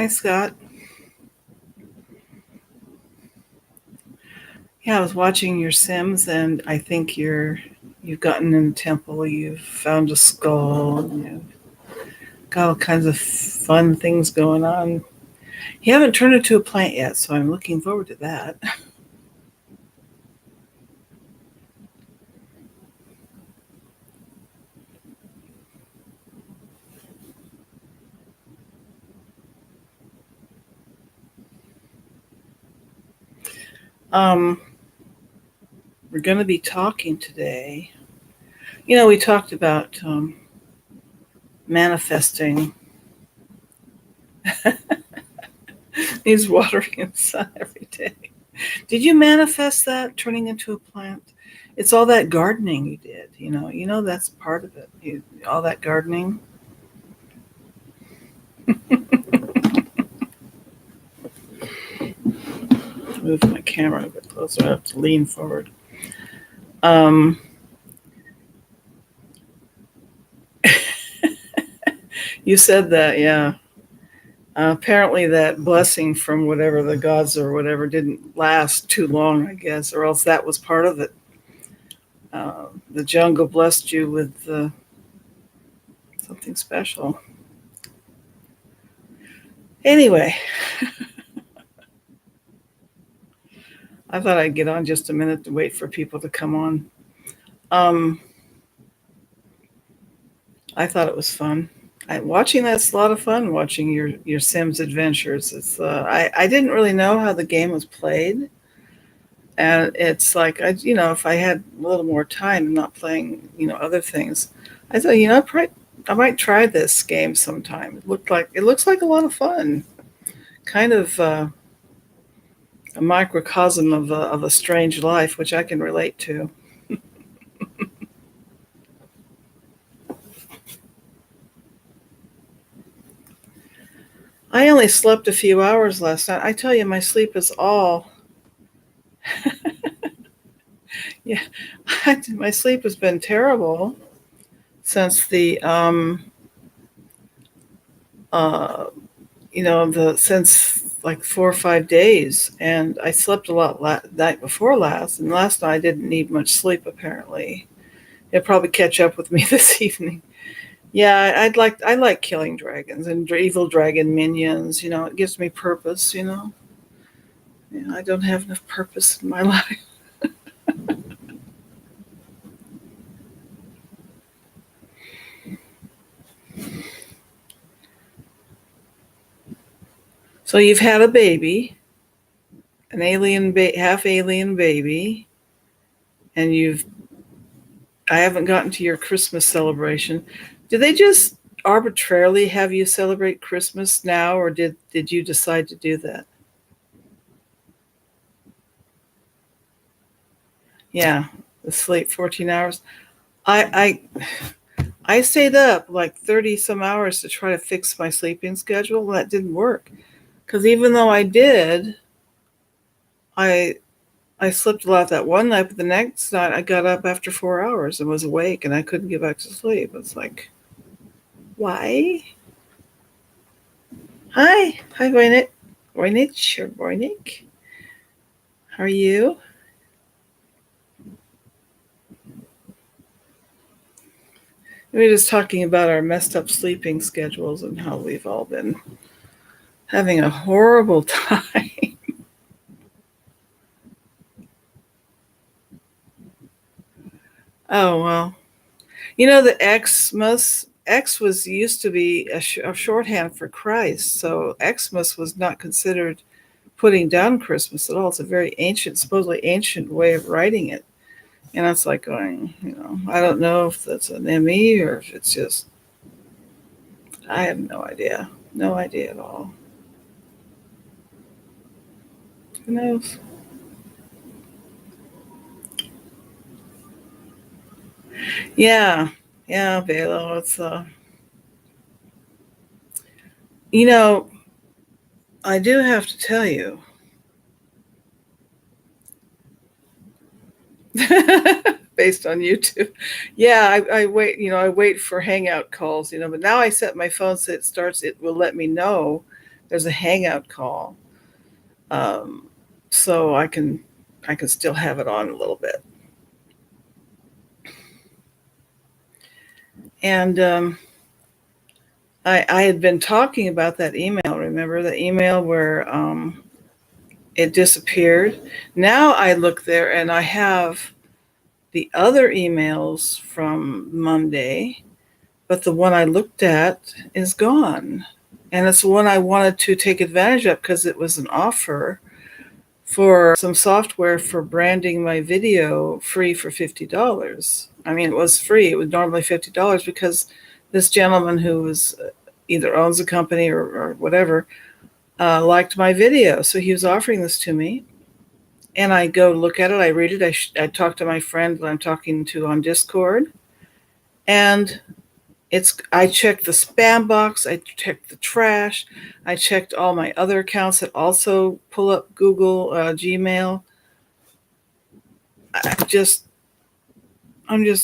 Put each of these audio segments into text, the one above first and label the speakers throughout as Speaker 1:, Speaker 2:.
Speaker 1: Hi, Scott. Yeah, I was watching your Sims, and I think you've gotten in the temple. You've found a skull. And you've got all kinds of fun things going on. You haven't turned it to a plant yet, so I'm looking forward to that. Um, we're going to be talking today. We talked about manifesting. Needs watering and sun every day. Did you manifest that turning into a plant? It's all that gardening you did. That's part of it. All that gardening. Move my camera a bit closer. I have to lean forward. Um, you said that, yeah. Apparently, that blessing from whatever the gods or whatever didn't last too long, I guess, or else that was part of it. The jungle blessed you with something special. Anyway, I thought I'd get on just a minute to wait for people to come on. Um, I thought it was fun. Watching that's a lot of fun. Watching your Sims adventures. I didn't really know how the game was played, and it's like if I had a little more time and not playing other things, I thought I might try this game sometime. It looks like a lot of fun. Kind of a microcosm of a strange life, which I can relate to. I only slept a few hours last night. I tell you, my sleep is all. Yeah, my sleep has been terrible since the uh the since like 4 or 5 days, and I slept a lot night before last, and last night I didn't need much sleep. Apparently, it'll probably catch up with me this evening. Yeah, I like killing dragons and evil dragon minions. It gives me purpose. I don't have enough purpose in my life. So you've had a baby, an half alien baby, and I haven't gotten to your Christmas celebration. Do they just arbitrarily have you celebrate Christmas now, or did you decide to do that? Yeah, the sleep 14 hours. I stayed up like 30 some hours to try to fix my sleeping schedule. That didn't work because even though I did, I I slept a lot that one night, but the next night I got up after 4 hours and was awake, and I couldn't get back to sleep. It's like, why? Hi, Voynich. How are you? We were just talking about our messed up sleeping schedules and how we've all been having a horrible time. Oh well, the X was used to be a shorthand for Christ, so Xmas was not considered putting down Christmas at all. It's a very ancient, supposedly ancient way of writing it. And it's like going, I don't know if that's an ME or if it's just, I have no idea. No idea at all. Who knows? Yeah. Yeah, Balo. You know, I do have to tell you, based on YouTube. Yeah, I wait, I wait for hangout calls, but now I set my phone so it will let me know there's a Hangout call, so I can still have it on a little bit. And I had been talking about that email. Remember the email where it disappeared? Now I look there and I have the other emails from Monday, but the one I looked at is gone. And it's the one I wanted to take advantage of because it was an offer for some software for branding my video free for $50. I mean, it was free. It was normally $50 because this gentleman who was either owns a company or whatever liked my video. So he was offering this to me. And I go look at it. I read it. I talk to my friend that I'm talking to on Discord. And I checked the spam box. I checked the trash. I checked all my other accounts that also pull up Google, Gmail. I'm just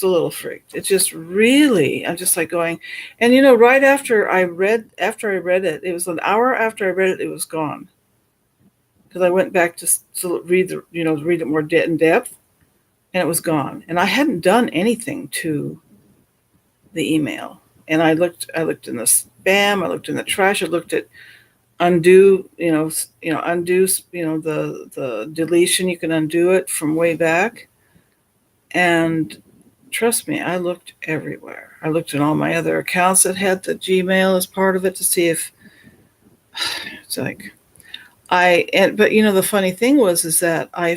Speaker 1: a little freaked. It's just really, I'm just like going, and right after I read it, it was an hour after I read it, it was gone. Because I went back to read read it more in depth, and it was gone. And I hadn't done anything to the email. And I looked in the spam, I looked in the trash, I looked at undo, undo, the deletion, you can undo it from way back. And trust me, I looked everywhere. I looked in all my other accounts that had the Gmail as part of it to see if it's like but the funny thing is that I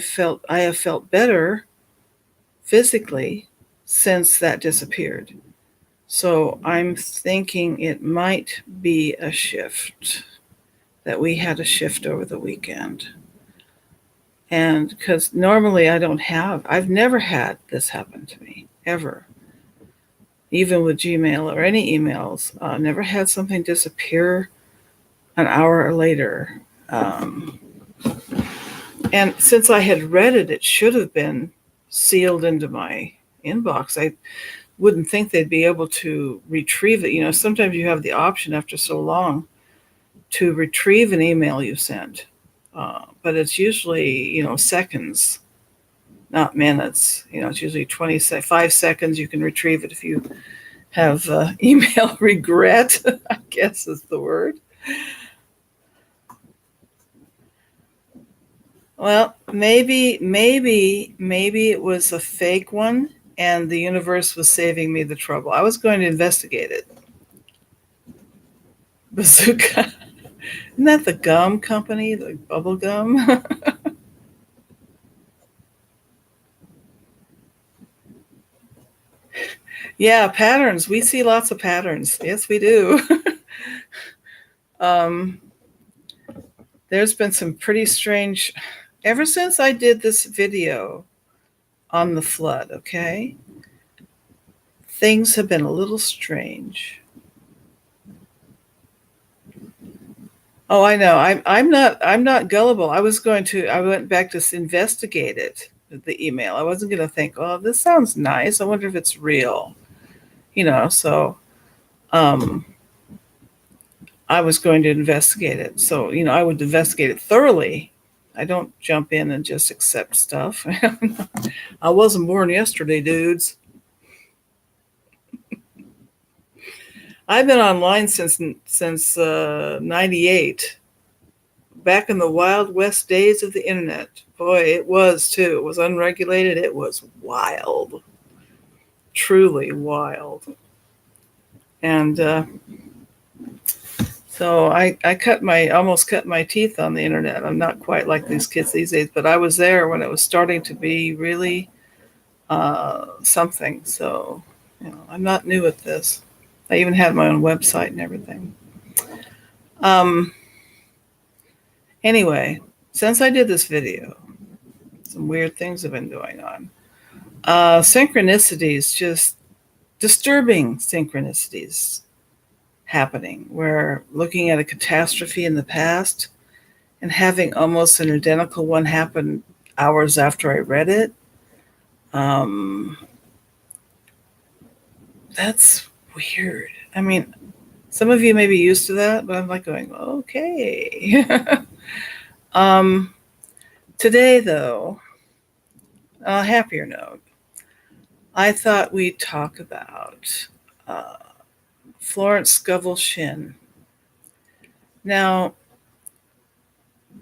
Speaker 1: have felt better physically since that disappeared. So I'm thinking it might be a shift, that we had a shift over the weekend. And because normally I've never had this happen to me, ever. Even with Gmail or any emails, never had something disappear an hour later. And since I had read it, it should have been sealed into my inbox. I wouldn't think they'd be able to retrieve it. Sometimes you have the option after so long to retrieve an email you sent. But it's usually, seconds, not minutes. It's usually 5 seconds. You can retrieve it if you have email regret, I guess is the word. Well, maybe it was a fake one and the universe was saving me the trouble. I was going to investigate it. Bazooka. Isn't that the gum company, the bubble gum? Yeah, patterns. We see lots of patterns. Yes, we do. There's been some pretty strange, ever since I did this video on the flood, okay? Things have been a little strange. Oh, I know. I'm not gullible. I went back to investigate it, the email. I wasn't going to think, oh, this sounds nice. I wonder if it's real. So I was going to investigate it. So, I would investigate it thoroughly. I don't jump in and just accept stuff. I wasn't born yesterday, dudes. I've been online since 98. Back in the Wild West days of the internet. Boy, it was too. It was unregulated. It was wild. Truly wild. And so I almost cut my teeth on the internet. I'm not quite like these kids these days, but I was there when it was starting to be really something. So, I'm not new at this. I even had my own website and everything. Anyway, since I did this video, some weird things have been going on. Synchronicities, just disturbing synchronicities happening. We're looking at a catastrophe in the past and having almost an identical one happen hours after I read it. That's weird. I mean, Some of you may be used to that, but I'm like going, okay. Today, though, on a happier note, I thought we'd talk about Florence Scovel Shinn. Now,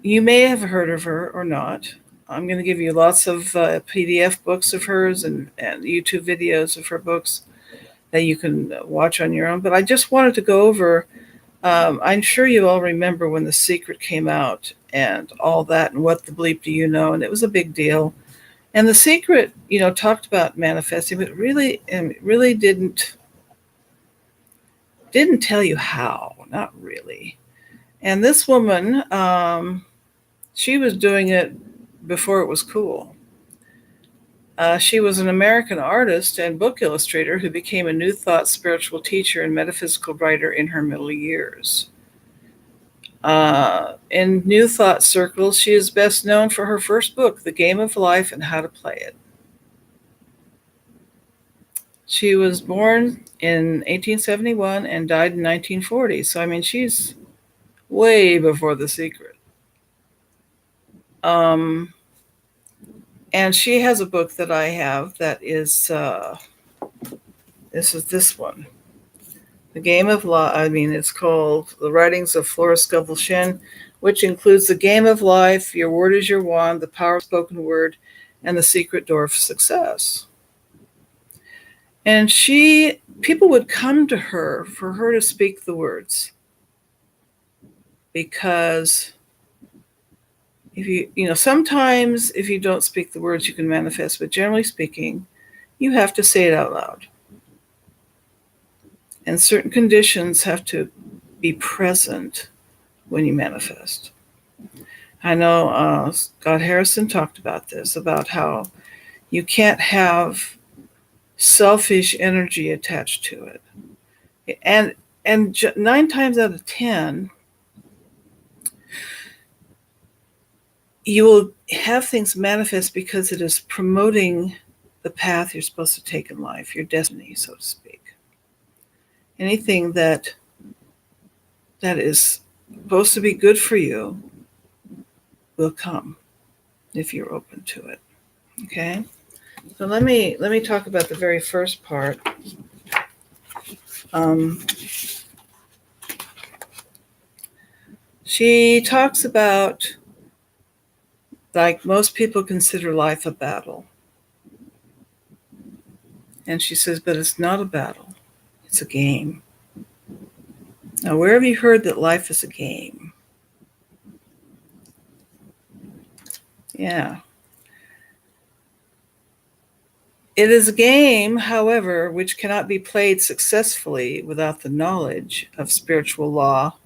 Speaker 1: you may have heard of her or not. I'm going to give you lots of PDF books of hers and YouTube videos of her books that you can watch on your own. But I just wanted to go over, I'm sure you all remember when The Secret came out and all that and what the bleep do you know? And it was a big deal. And The Secret, talked about manifesting, but really didn't tell you how, not really. And this woman, she was doing it before it was cool. She was an American artist and book illustrator who became a New Thought spiritual teacher and metaphysical writer in her middle years. In New Thought circles, she is best known for her first book, The Game of Life and How to Play It. She was born in 1871 and died in 1940. So, I mean, she's way before The Secret. And she has a book that I have that is, this one. The Game of Life, it's called The Writings of Florence Scovel Shinn, which includes The Game of Life, Your Word is Your Wand, The Power of Spoken Word, and The Secret Door of Success. And people would come to her for her to speak the words. Because sometimes if you don't speak the words, you can manifest, but generally speaking, you have to say it out loud. And certain conditions have to be present when you manifest. I know Scott Harrison talked about this, about how you can't have selfish energy attached to it. And 9 times out of 10, you will have things manifest because it is promoting the path you're supposed to take in life, your destiny, so to speak. Anything that is supposed to be good for you will come if you're open to it. Okay? So let me talk about the very first part. She talks about, like, most people consider life a battle. And she says, but it's not a battle. It's a game. Now, where have you heard that life is a game? Yeah. It is a game, however, which cannot be played successfully without the knowledge of spiritual law.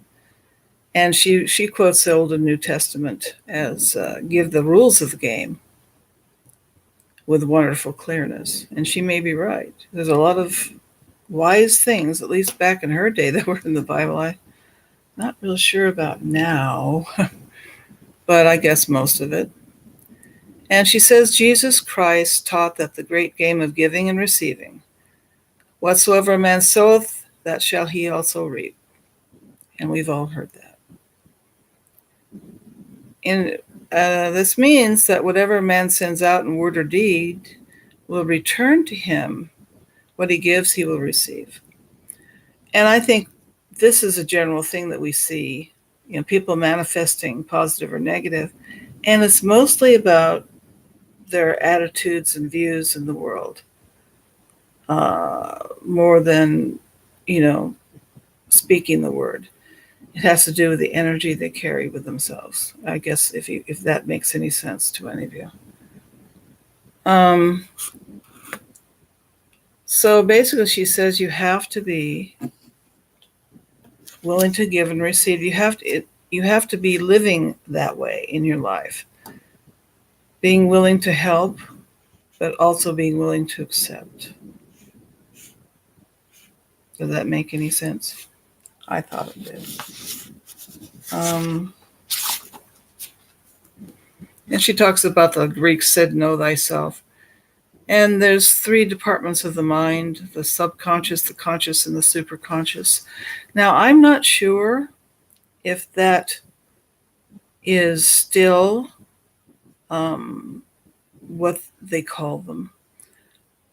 Speaker 1: And she quotes the Old and New Testament as give the rules of the game with wonderful clearness. And she may be right. There's a lot of wise things, at least back in her day, that were in the Bible. I'm not real sure about now, but I guess most of it. And she says Jesus Christ taught that the great game of giving and receiving, whatsoever a man soweth, that shall he also reap. And we've all heard that. And this means that whatever a man sends out in word or deed will return to him. What he gives, he will receive. And I think this is a general thing that we see, people manifesting positive or negative. And it's mostly about their attitudes and views in the world, more than, speaking the word. It has to do with the energy they carry with themselves. I guess if that makes any sense to any of you. So basically, she says you have to be willing to give and receive. You have to be living that way in your life. Being willing to help, but also being willing to accept. Does that make any sense? I thought it did. And she talks about the Greeks said, know thyself. And there's 3 departments of the mind: the subconscious, the conscious, and the superconscious. Now, I'm not sure if that is still what they call them.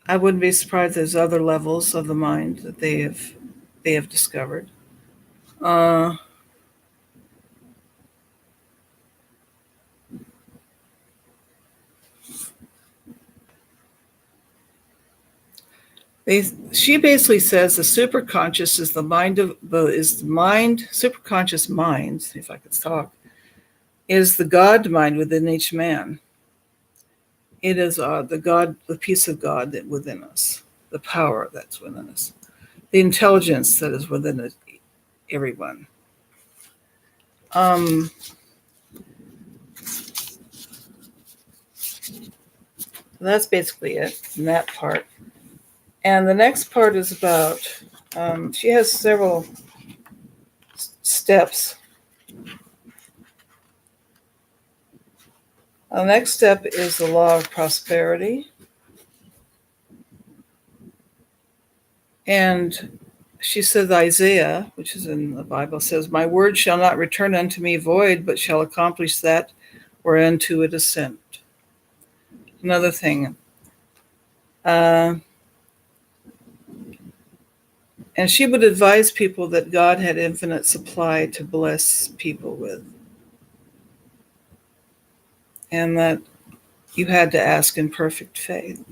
Speaker 1: I wouldn't be surprised there's other levels of the mind that they have discovered. Uh, she basically says the superconscious is the mind of is the mind superconscious mind, if I could talk, is the God mind within each man. It is the peace of God that within us, the power that's within us, the intelligence that is within everyone. That's basically it in that part. And the next part is about, she has several steps. The next step is the law of prosperity. And she says, Isaiah, which is in the Bible, says, "My word shall not return unto me void, but shall accomplish that whereunto it is sent." Another thing. And she would advise people that God had infinite supply to bless people with, and that you had to ask in perfect faith,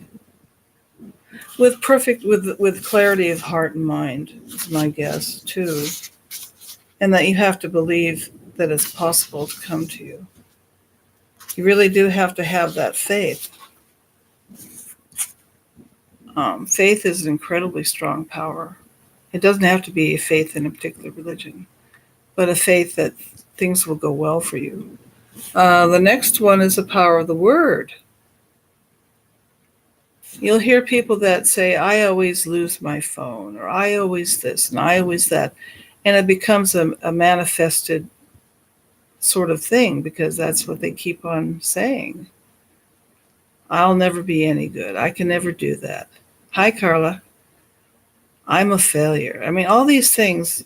Speaker 1: with clarity of heart and mind, is my guess too, and that you have to believe that it's possible to come to you. You really do have to have that faith. Faith is an incredibly strong power. It doesn't have to be a faith in a particular religion, but a faith that things will go well for you. The next one is the power of the word. You'll hear people that say, "I always lose my phone," or "I always this," and "I always that." And it becomes a manifested sort of thing because that's what they keep on saying. "I'll never be any good. I can never do that. Hi, Carla. I'm a failure." I mean, all these things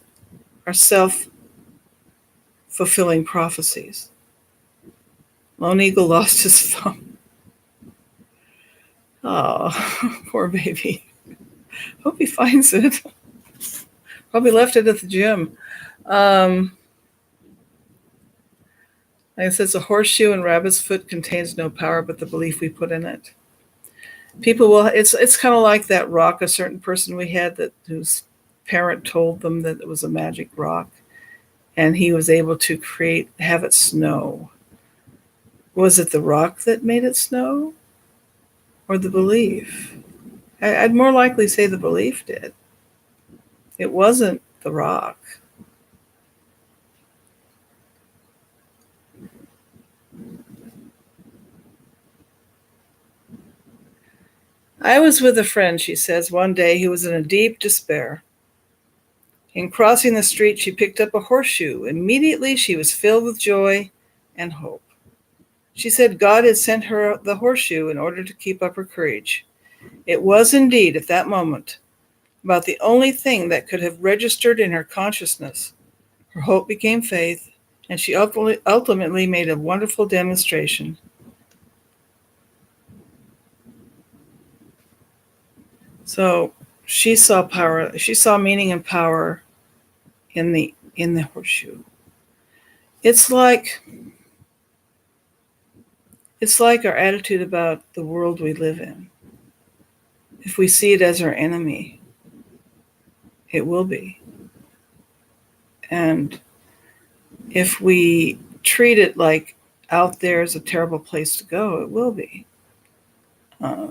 Speaker 1: are self-fulfilling prophecies. Lone Eagle lost his phone. Oh, poor baby. Hope he finds it. Probably left it at the gym. Like it says, a horseshoe in rabbit's foot contains no power but the belief we put in it. People will. It's kind of like that rock. A certain person we had whose parent told them that it was a magic rock, and he was able to have it snow. Was it the rock that made it snow, or the belief? I'd more likely say the belief did. It wasn't the rock. I was with a friend, she says, one day who was in a deep despair. In crossing the street, she picked up a horseshoe. Immediately, she was filled with joy and hope. She said God had sent her the horseshoe in order to keep up her courage. It was indeed, at that moment, about the only thing that could have registered in her consciousness. Her hope became faith, and she ultimately made a wonderful demonstration. So she saw power. She saw meaning and power in the horseshoe. It's like our attitude about the world we live in. If we see it as our enemy, it will be. And if we treat it like out there is a terrible place to go, it will be.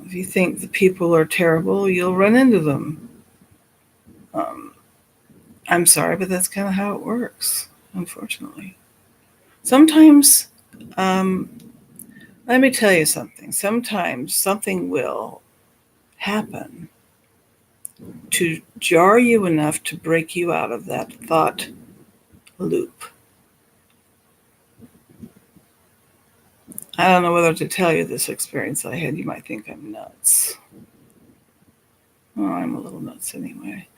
Speaker 1: If you think the people are terrible, you'll run into them. I'm sorry, but that's kind of how it works, unfortunately. Sometimes, let me tell you something. Sometimes something will happen to jar you enough to break you out of that thought loop. I don't know whether to tell you this experience I had. You might think I'm nuts. Oh, I'm a little nuts anyway.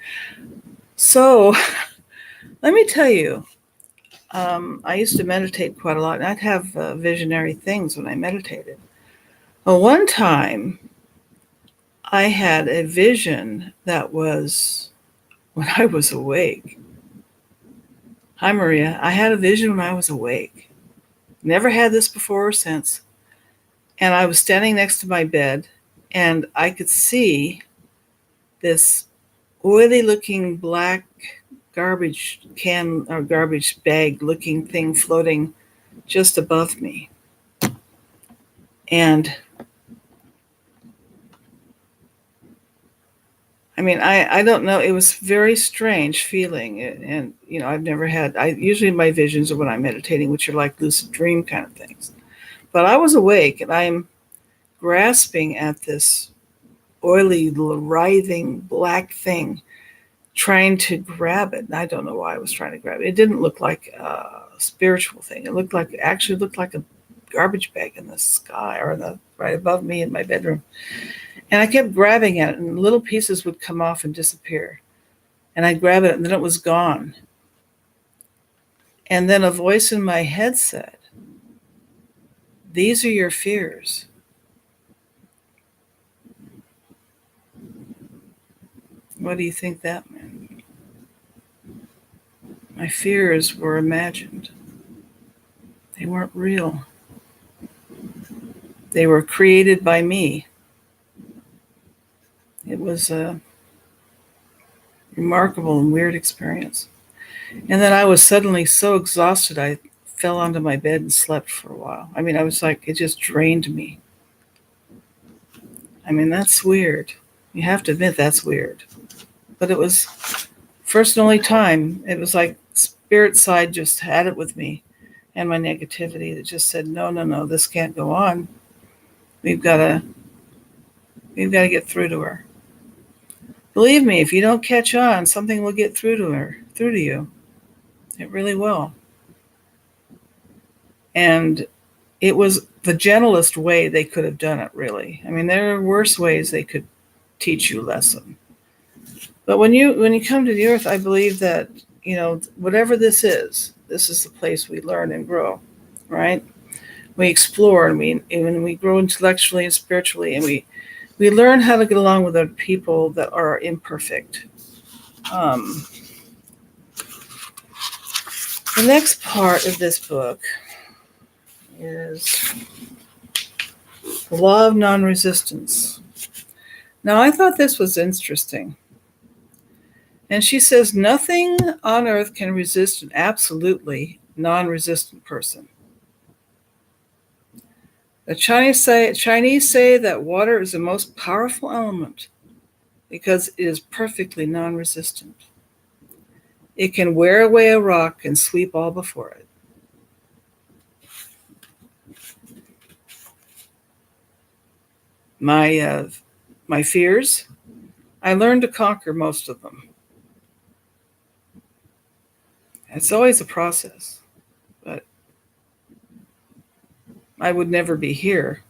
Speaker 1: So, let me tell you, I used to meditate quite a lot, and I'd have visionary things when I meditated. Well, one time, I had a vision that was when I was awake. Hi, Maria. I had a vision when I was awake. Never had this before or since. And I was standing next to my bed, and I could see this oily looking black garbage can or garbage bag looking thing floating just above me. And I mean, I don't know. It was very strange feeling. And, I've never had, usually my visions are when I'm meditating, which are like lucid dream kind of things. But I was awake and I'm grasping at this oily, writhing black thing, trying to grab it. And I don't know why I was trying to grab it. It didn't look like a spiritual thing. It actually looked like a garbage bag in the sky or right above me in my bedroom. And I kept grabbing at it, and little pieces would come off and disappear. And I'd grab it, and then it was gone. And then a voice in my head said, "These are your fears." What do you think that meant? My fears were imagined. They weren't real. They were created by me. It was a remarkable and weird experience. And then I was suddenly so exhausted, I fell onto my bed and slept for a while. I mean, I was like, it just drained me. I mean, that's weird. You have to admit that's weird. But it was first and only time. It was like spirit side just had it with me and my negativity that just said, no, no, no, this can't go on. We've got to get through to her. Believe me, if you don't catch on, something will get through to you. It really will. And it was the gentlest way they could have done it, really. I mean, there are worse ways they could teach you a lesson. But when you come to the earth, I believe that, whatever this is the place we learn and grow, right? We explore and we grow intellectually and spiritually, and we learn how to get along with other people that are imperfect. The next part of this book is the law of non-resistance. Now, I thought this was interesting. And she says, nothing on earth can resist an absolutely non-resistant person. The Chinese say that water is the most powerful element because it is perfectly non-resistant. It can wear away a rock and sweep all before it. My fears, I learned to conquer most of them. It's always a process, but I would never be here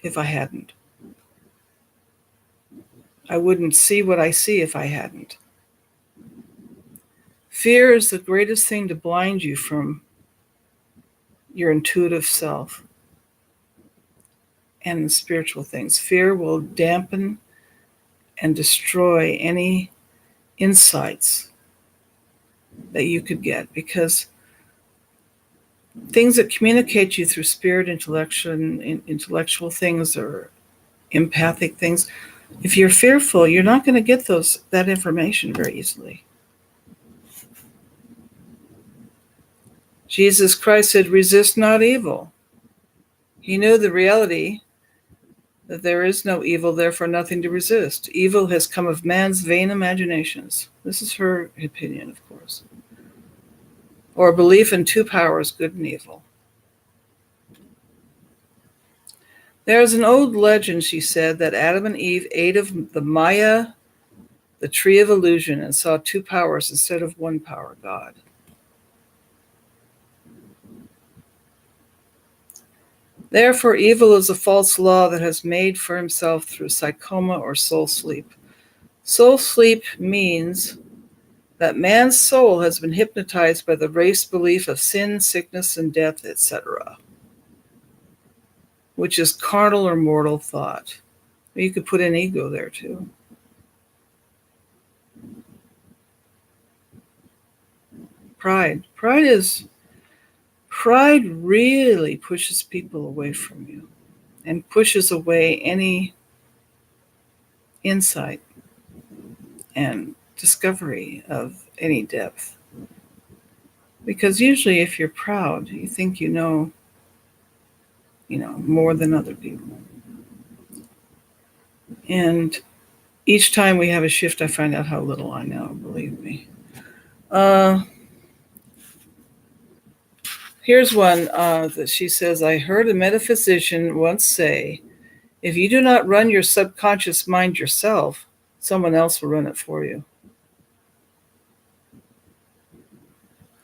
Speaker 1: if I hadn't. I wouldn't see what I see if I hadn't. Fear is the greatest thing to blind you from your intuitive self and the spiritual things. Fear will dampen and destroy any insights that you could get, because things that communicate you through spirit, intellectual things or empathic things, if you're fearful, you're not going to get that information very easily. Jesus Christ said, resist not evil. He knew the reality that there is no evil, therefore nothing to resist. Evil has come of man's vain imaginations. This is her opinion, of course. Or belief in two powers, good and evil. There is an old legend, she said, that Adam and Eve ate of the Maya, the tree of illusion, and saw two powers instead of one power, God. Therefore, evil is a false law that has made for himself through psychoma or soul sleep. Soul sleep means that man's soul has been hypnotized by the race belief of sin, sickness, and death, etc., which is carnal or mortal thought. You could put in ego there too. Pride. Pride really pushes people away from you and pushes away any insight and discovery of any depth. Because usually if you're proud, you think you know more than other people. And each time we have a shift, I find out how little I know, believe me. Here's one that she says, I heard a metaphysician once say, if you do not run your subconscious mind yourself, someone else will run it for you.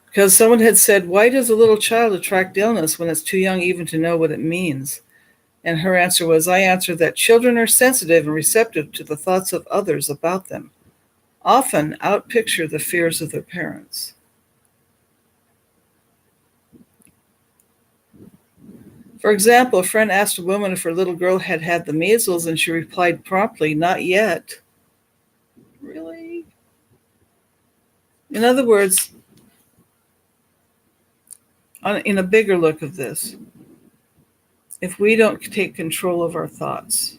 Speaker 1: Because someone had said, why does a little child attract illness when it's too young even to know what it means? And her answer was, I answer that children are sensitive and receptive to the thoughts of others about them, often outpicture the fears of their parents. For example, a friend asked a woman if her little girl had had the measles, and she replied promptly, not yet. Really? In other words, in a bigger look of this, if we don't take control of our thoughts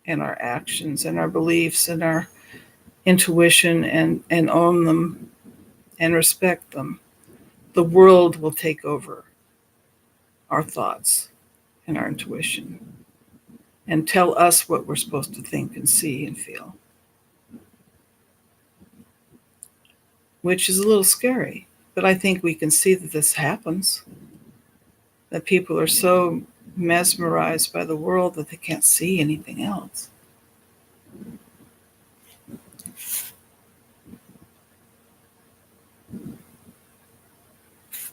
Speaker 1: and our actions and our beliefs and our intuition and own them and respect them, the world will take over our thoughts and our intuition and tell us what we're supposed to think and see and feel, which is a little scary. But I think we can see that this happens, that people are so mesmerized by the world that they can't see anything else.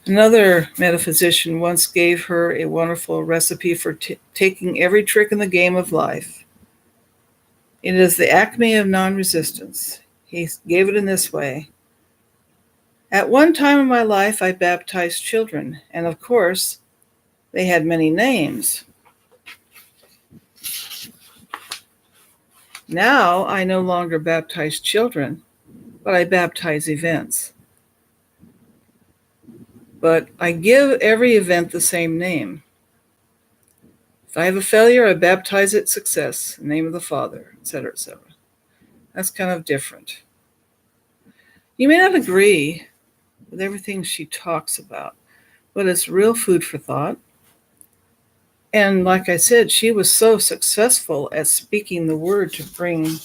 Speaker 1: Another metaphysician once gave her a wonderful recipe for taking every trick in the game of life. It is the acme of non-resistance. He gave it in this way. At one time in my life, I baptized children, and of course, they had many names. Now, I no longer baptize children, but I baptize events. But I give every event the same name. If I have a failure, I baptize it success, in the name of the Father, etc., etc. That's kind of different. You may not agree with everything she talks about, but it's real food for thought. And like I said, she was so successful at speaking the word to bring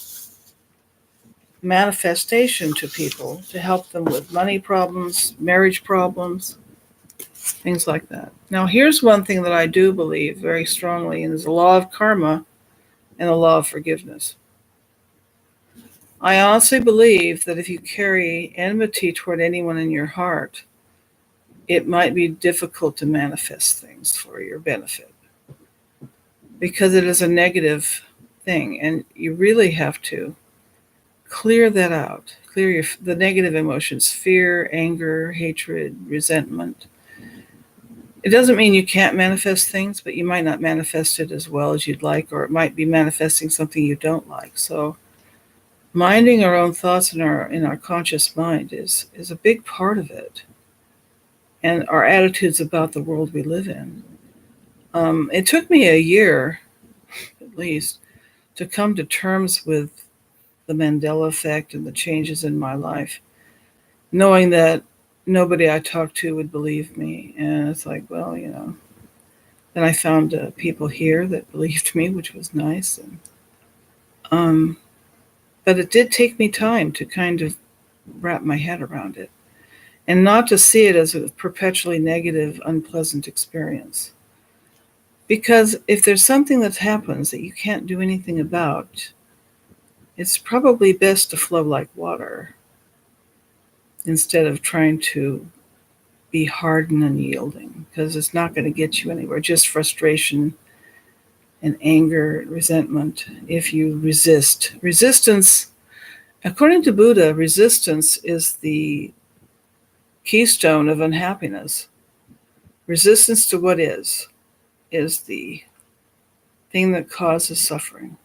Speaker 1: manifestation to people, to help them with money problems, marriage problems, things like that. Now, here's one thing that I do believe very strongly in, is the law of karma and the law of forgiveness. I honestly believe that if you carry enmity toward anyone in your heart, it might be difficult to manifest things for your benefit, because it is a negative thing, and you really have to clear that out. Clear the negative emotions, fear, anger, hatred, resentment. It doesn't mean you can't manifest things, but you might not manifest it as well as you'd like, or it might be manifesting something you don't like. So minding our own thoughts in our conscious mind is a big part of it, and our attitudes about the world we live in. It took me a year, at least, to come to terms with the Mandela effect and the changes in my life, knowing that nobody I talked to would believe me. And it's like, well, then I found people here that believed me, which was nice. And, but it did take me time to kind of wrap my head around it and not to see it as a perpetually negative, unpleasant experience. Because if there's something that happens that you can't do anything about, it's probably best to flow like water instead of trying to be hard and unyielding, because it's not going to get you anywhere. Just frustration and anger, resentment. If you resist, resistance, according to Buddha, resistance is the keystone of unhappiness. Resistance to what is the thing that causes suffering.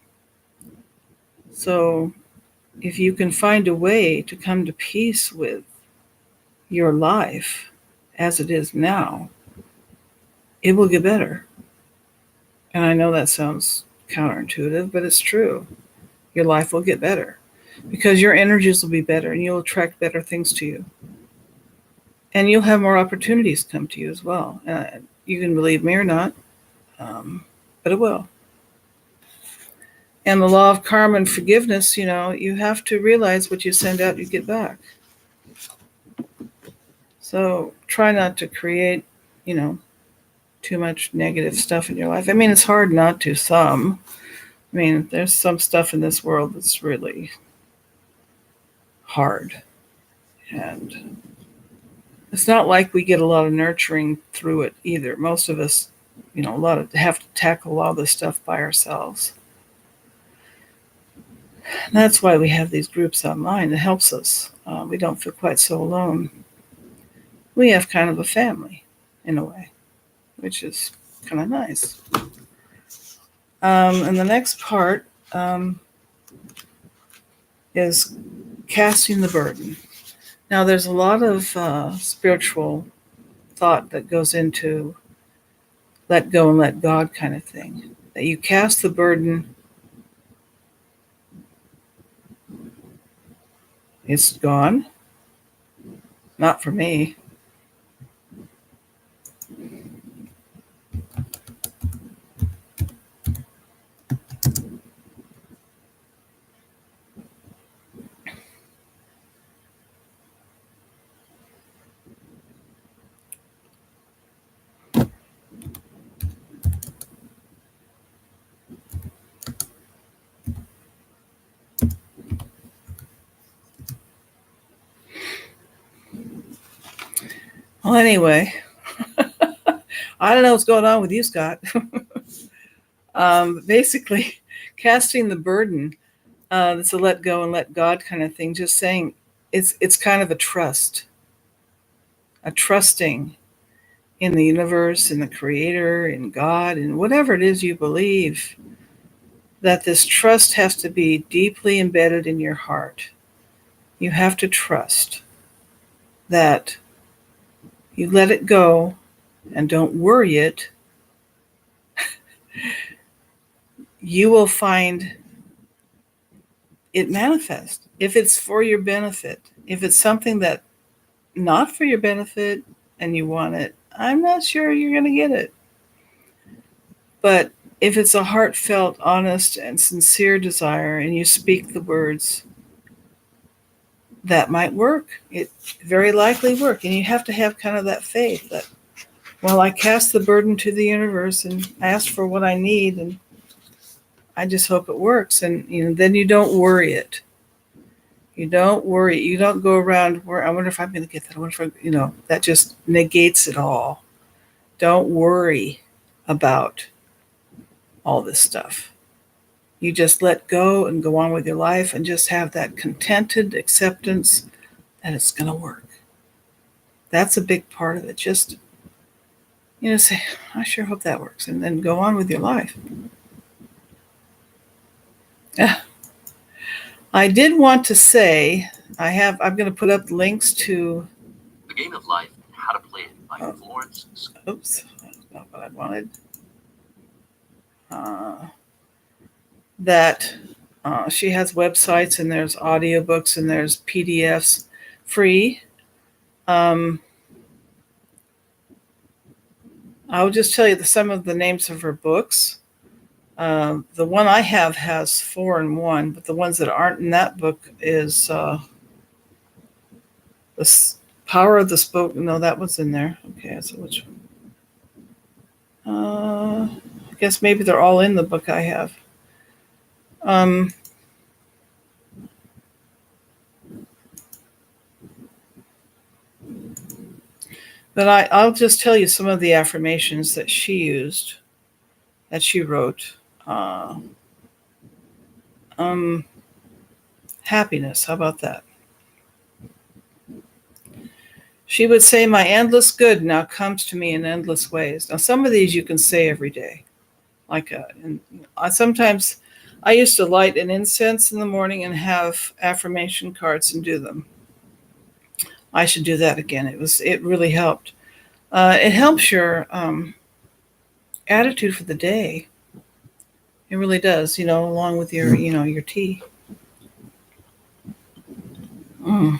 Speaker 1: So if you can find a way to come to peace with your life as it is now, it will get better. And I know that sounds counterintuitive, but it's true. Your life will get better because your energies will be better and you'll attract better things to you. And you'll have more opportunities come to you as well. You can believe me or not, but it will. And the law of karma and forgiveness, you have to realize what you send out, you get back. So try not to create, too much negative stuff in your life. I mean, it's hard not to, some. I mean, there's some stuff in this world that's really hard. And it's not like we get a lot of nurturing through it either. Most of us, have to tackle a lot of this stuff by ourselves. And that's why we have these groups online. It helps us. We don't feel quite so alone. We have kind of a family, in a way, which is kind of nice. And the next part is casting the burden. Now, there's a lot of spiritual thought that goes into let go and let God kind of thing. That you cast the burden, it's gone. Not for me. Well, anyway, I don't know what's going on with you, Scott. Basically, casting the burden, it's a let go and let God kind of thing. Just saying, it's kind of a trusting in the universe, in the Creator, in God, in whatever it is you believe. That this trust has to be deeply embedded in your heart. You have to trust that you let it go and don't worry it. You will find it manifest if it's for your benefit. If it's something that not for your benefit and you want it, I'm not sure you're going to get it. But if it's a heartfelt, honest, and sincere desire and you speak the words, that might work. It very likely work. And you have to have kind of that faith that, well, I cast the burden to the universe and ask for what I need, and I just hope it works. And then you don't worry it. You don't worry. You don't go around where I wonder if I'm going to get that. I wonder if that just negates it all. Don't worry about all this stuff. You just let go and go on with your life and just have that contented acceptance that it's going to work. That's a big part of it. Just, say, I sure hope that works. And then go on with your life. Yeah. I did want to say, I'm going to put up links to
Speaker 2: The Game of Life and How to Play It by Florence.
Speaker 1: Oops, that's not what I wanted. That she has websites and there's audiobooks and there's PDFs free. I'll just tell you some of the names of her books. The one I have has 4 in 1, but the ones that aren't in that book is The Power of the Spoken. No, that one's in there. Okay, so which one? I guess maybe they're all in the book I have. But I'll just tell you some of the affirmations that she used, that she wrote. Uh, um, Happiness, how about that? She would say, "My endless good now comes to me in endless ways." Now, some of these you can say every day. And sometimes I used to light an incense in the morning and have affirmation cards and do them. I should do that again. It really helped. It helps your attitude for the day. It really does. Along with your tea. Mm,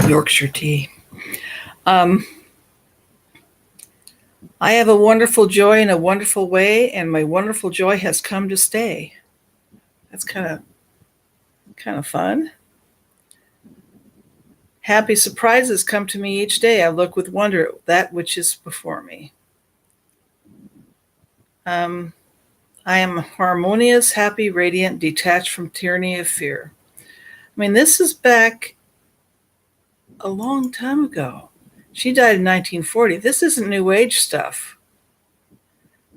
Speaker 1: Yorkshire tea. Um, I have a wonderful joy in a wonderful way, and my wonderful joy has come to stay. That's kind of fun. Happy surprises come to me each day. I look with wonder at that which is before me. Um, I am harmonious, happy, radiant, detached from tyranny of fear. I mean, this is back a long time ago. She died in 1940. This isn't New Age stuff.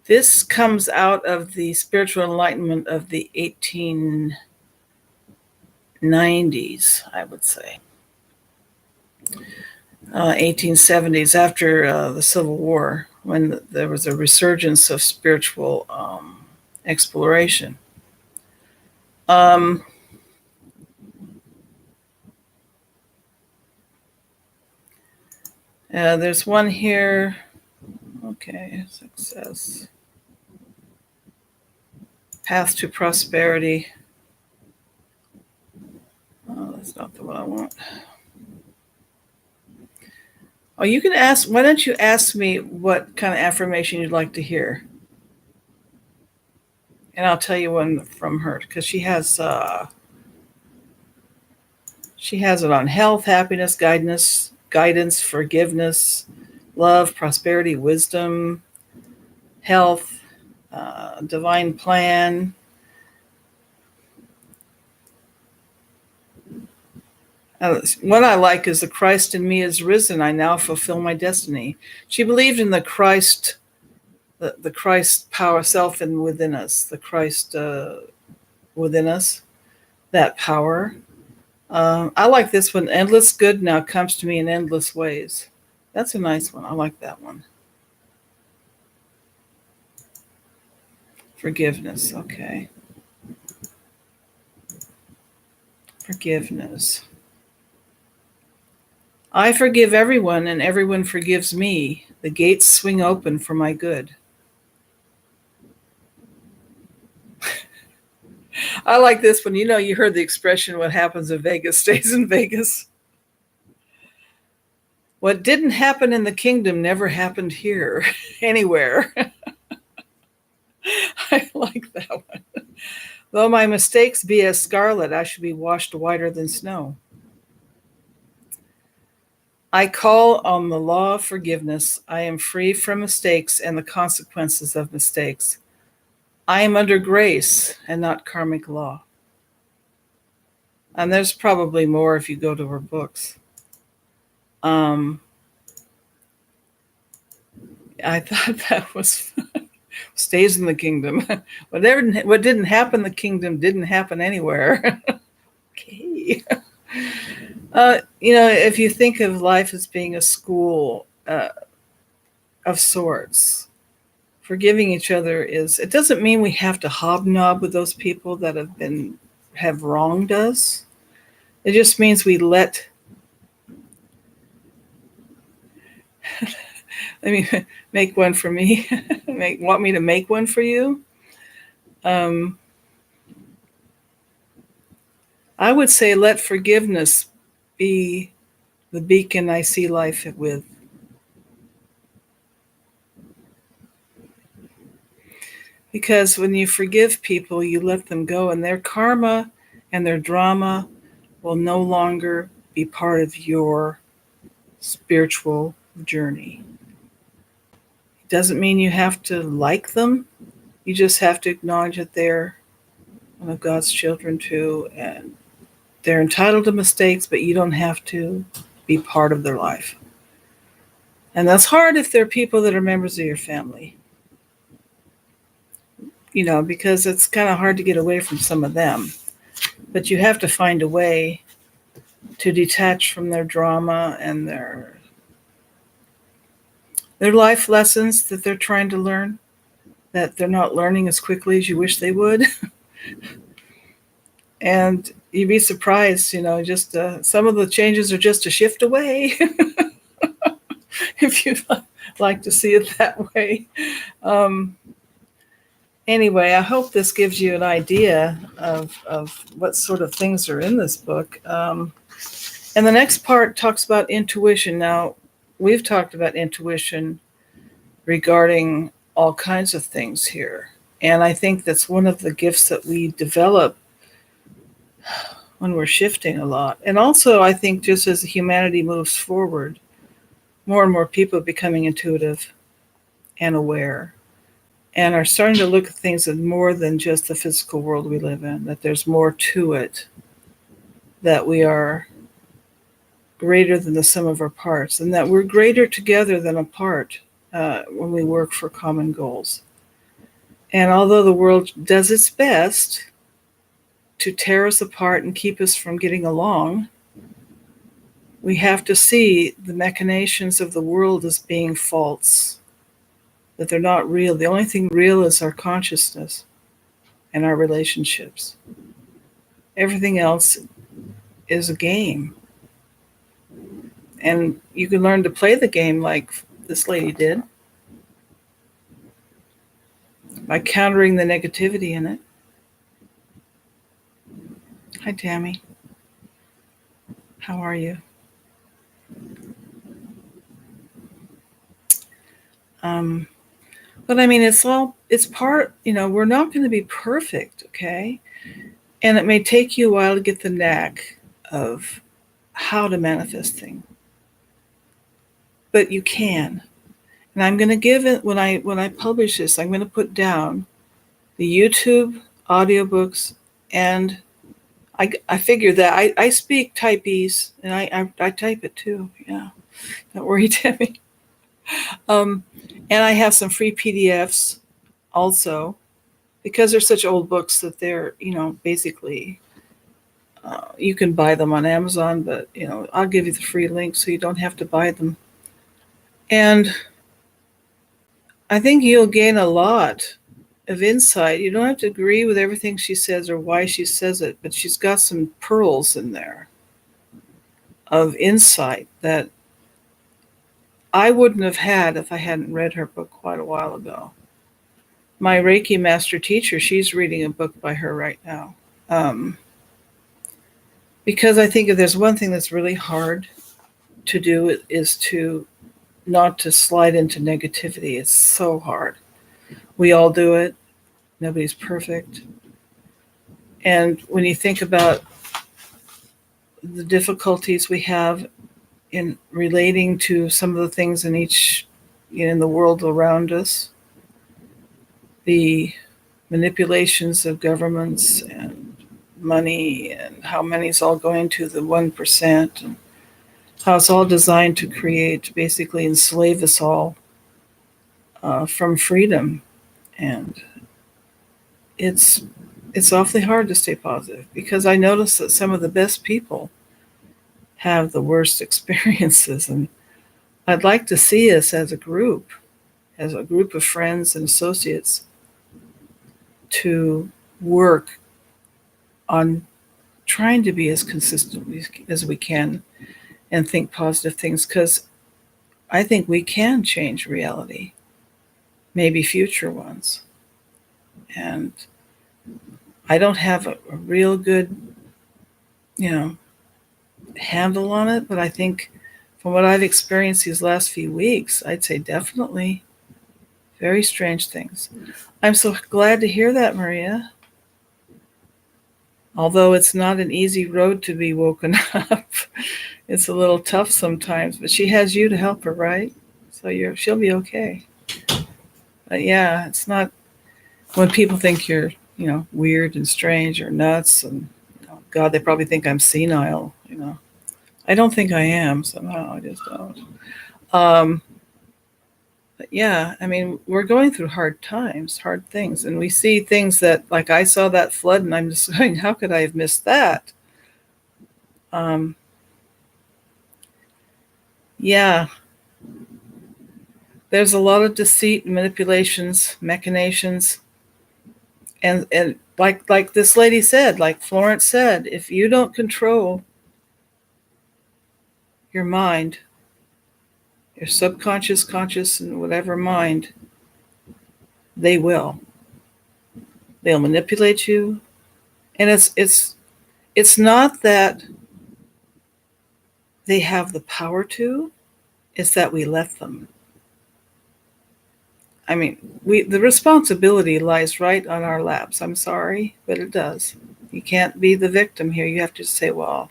Speaker 1: This comes out of the spiritual enlightenment of the 1890s, I would say. 1870s, after the Civil War, when there was a resurgence of spiritual exploration. There's one here. Okay, success. Path to prosperity. Oh, that's not the one I want. Oh, you can ask. Why don't you ask me what kind of affirmation you'd like to hear? And I'll tell you one from her, because she has it on health, happiness, guidance, forgiveness, love, prosperity, wisdom, health, divine plan. What I like is the Christ in me is risen. I now fulfill my destiny. She believed in the Christ, the Christ power self and within us, the Christ within us, that power. I like this one. Endless good now comes to me in endless ways. That's a nice one. I like that one. Forgiveness. Okay. Forgiveness. I forgive everyone and everyone forgives me. The gates swing open for my good. I like this one. You heard the expression, what happens in Vegas stays in Vegas. What didn't happen in the kingdom never happened here, anywhere. I like that one. Though my mistakes be as scarlet, I should be washed whiter than snow. I call on the law of forgiveness. I am free from mistakes and the consequences of mistakes. I am under grace and not karmic law. And there's probably more if you go to her books. I thought that was stays in the kingdom. What didn't happen in the kingdom didn't happen anywhere. Okay. If you think of life as being a school of sorts, forgiving each other it doesn't mean we have to hobnob with those people that have wronged us. It just means we let make one for me. Want me to make one for you? I would say let forgiveness be the beacon I see life with. Because when you forgive people, you let them go, and their karma and their drama will no longer be part of your spiritual journey. It doesn't mean you have to like them. You just have to acknowledge that they're one of God's children too, and they're entitled to mistakes, but you don't have to be part of their life. And that's hard if they're people that are members of your family, because it's kind of hard to get away from some of them. But you have to find a way to detach from their drama and their life lessons that they're trying to learn, that they're not learning as quickly as you wish they would. And you'd be surprised, just some of the changes are just a shift away. If you'd like to see it that way. Anyway, I hope this gives you an idea of what sort of things are in this book. And the next part talks about intuition. Now, we've talked about intuition regarding all kinds of things here. And I think that's one of the gifts that we develop when we're shifting a lot. And also, I think just as humanity moves forward, more and more people are becoming intuitive and aware and are starting to look at things as more than just the physical world we live in, that there's more to it, that we are greater than the sum of our parts, and that we're greater together than apart when we work for common goals. And although the world does its best to tear us apart and keep us from getting along, we have to see the machinations of the world as being false, that they're not real. The only thing real is our consciousness and our relationships. Everything else is a game. And you can learn to play the game like this lady did, by countering the negativity in it. Hi, Tammy. How are you? But I mean, it's part, we're not going to be perfect, okay? And it may take you a while to get the knack of how to manifest things. But you can. And I'm going to give it, when I publish this, I'm going to put down the YouTube audiobooks, and I figure that I speak typese, and I type it too. Yeah, don't worry, Tammy. And I have some free PDFs also, because they're such old books that they're, basically, you can buy them on Amazon, but, I'll give you the free link so you don't have to buy them. And I think you'll gain a lot of insight. You don't have to agree with everything she says or why she says it, but she's got some pearls in there of insight that I wouldn't have had if I hadn't read her book quite a while ago. My Reiki master teacher, she's reading a book by her right now. Because I think if there's one thing that's really hard to do, is to not to slide into negativity. It's so hard. We all do it. Nobody's perfect. And when you think about the difficulties we have in relating to some of the things in the world around us, the manipulations of governments and money, and how money's all going to the 1%, and how it's all designed to basically enslave us all from freedom. And it's awfully hard to stay positive, because I notice that some of the best people have the worst experiences. And I'd like to see us as a group of friends and associates, to work on trying to be as consistent as we can and think positive things, because I think we can change reality, maybe future ones. And I don't have a real good, handle on it, but I think from what I've experienced these last few weeks, I'd say definitely very strange things. I'm so glad to hear that, Maria. Although it's not an easy road to be woken up. It's a little tough sometimes, but she has you to help her, right? So she'll be okay. But yeah, it's not, when people think you're, weird and strange or nuts, and God, they probably think I'm senile, I don't think I am somehow. I just don't. But yeah, I mean, we're going through hard times, hard things, and we see things that, like, I saw that flood, and I'm just going, how could I have missed that? Um, yeah, there's a lot of deceit, manipulations, machinations, and like this lady said, like Florence said, if you don't control your mind, your subconscious, conscious, and whatever mind, they will. They'll manipulate you, and it's not that they have the power to; it's that we let them. I mean, the responsibility lies right on our laps. I'm sorry, but it does. You can't be the victim here. You have to say, "Well,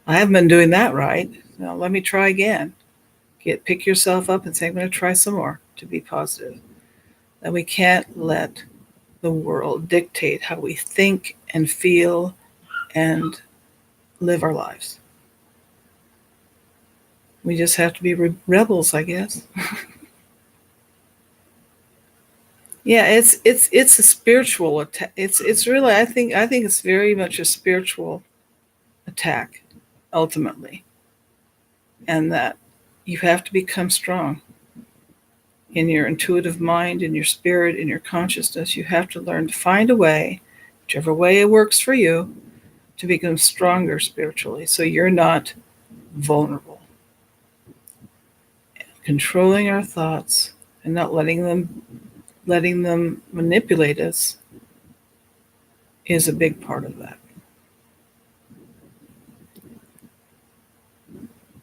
Speaker 1: I haven't been doing that right. Now let me try again." Pick yourself up and say, "I'm going to try some more to be positive." And we can't let the world dictate how we think and feel and live our lives. We just have to be rebels, I guess. Yeah, it's a spiritual attack. It's really, I think it's very much a spiritual attack, ultimately, and that you have to become strong in your intuitive mind, in your spirit, in your consciousness. You have to learn to find a way, whichever way it works for you, to become stronger spiritually, so you're not vulnerable. Controlling our thoughts and not letting them manipulate us is a big part of that.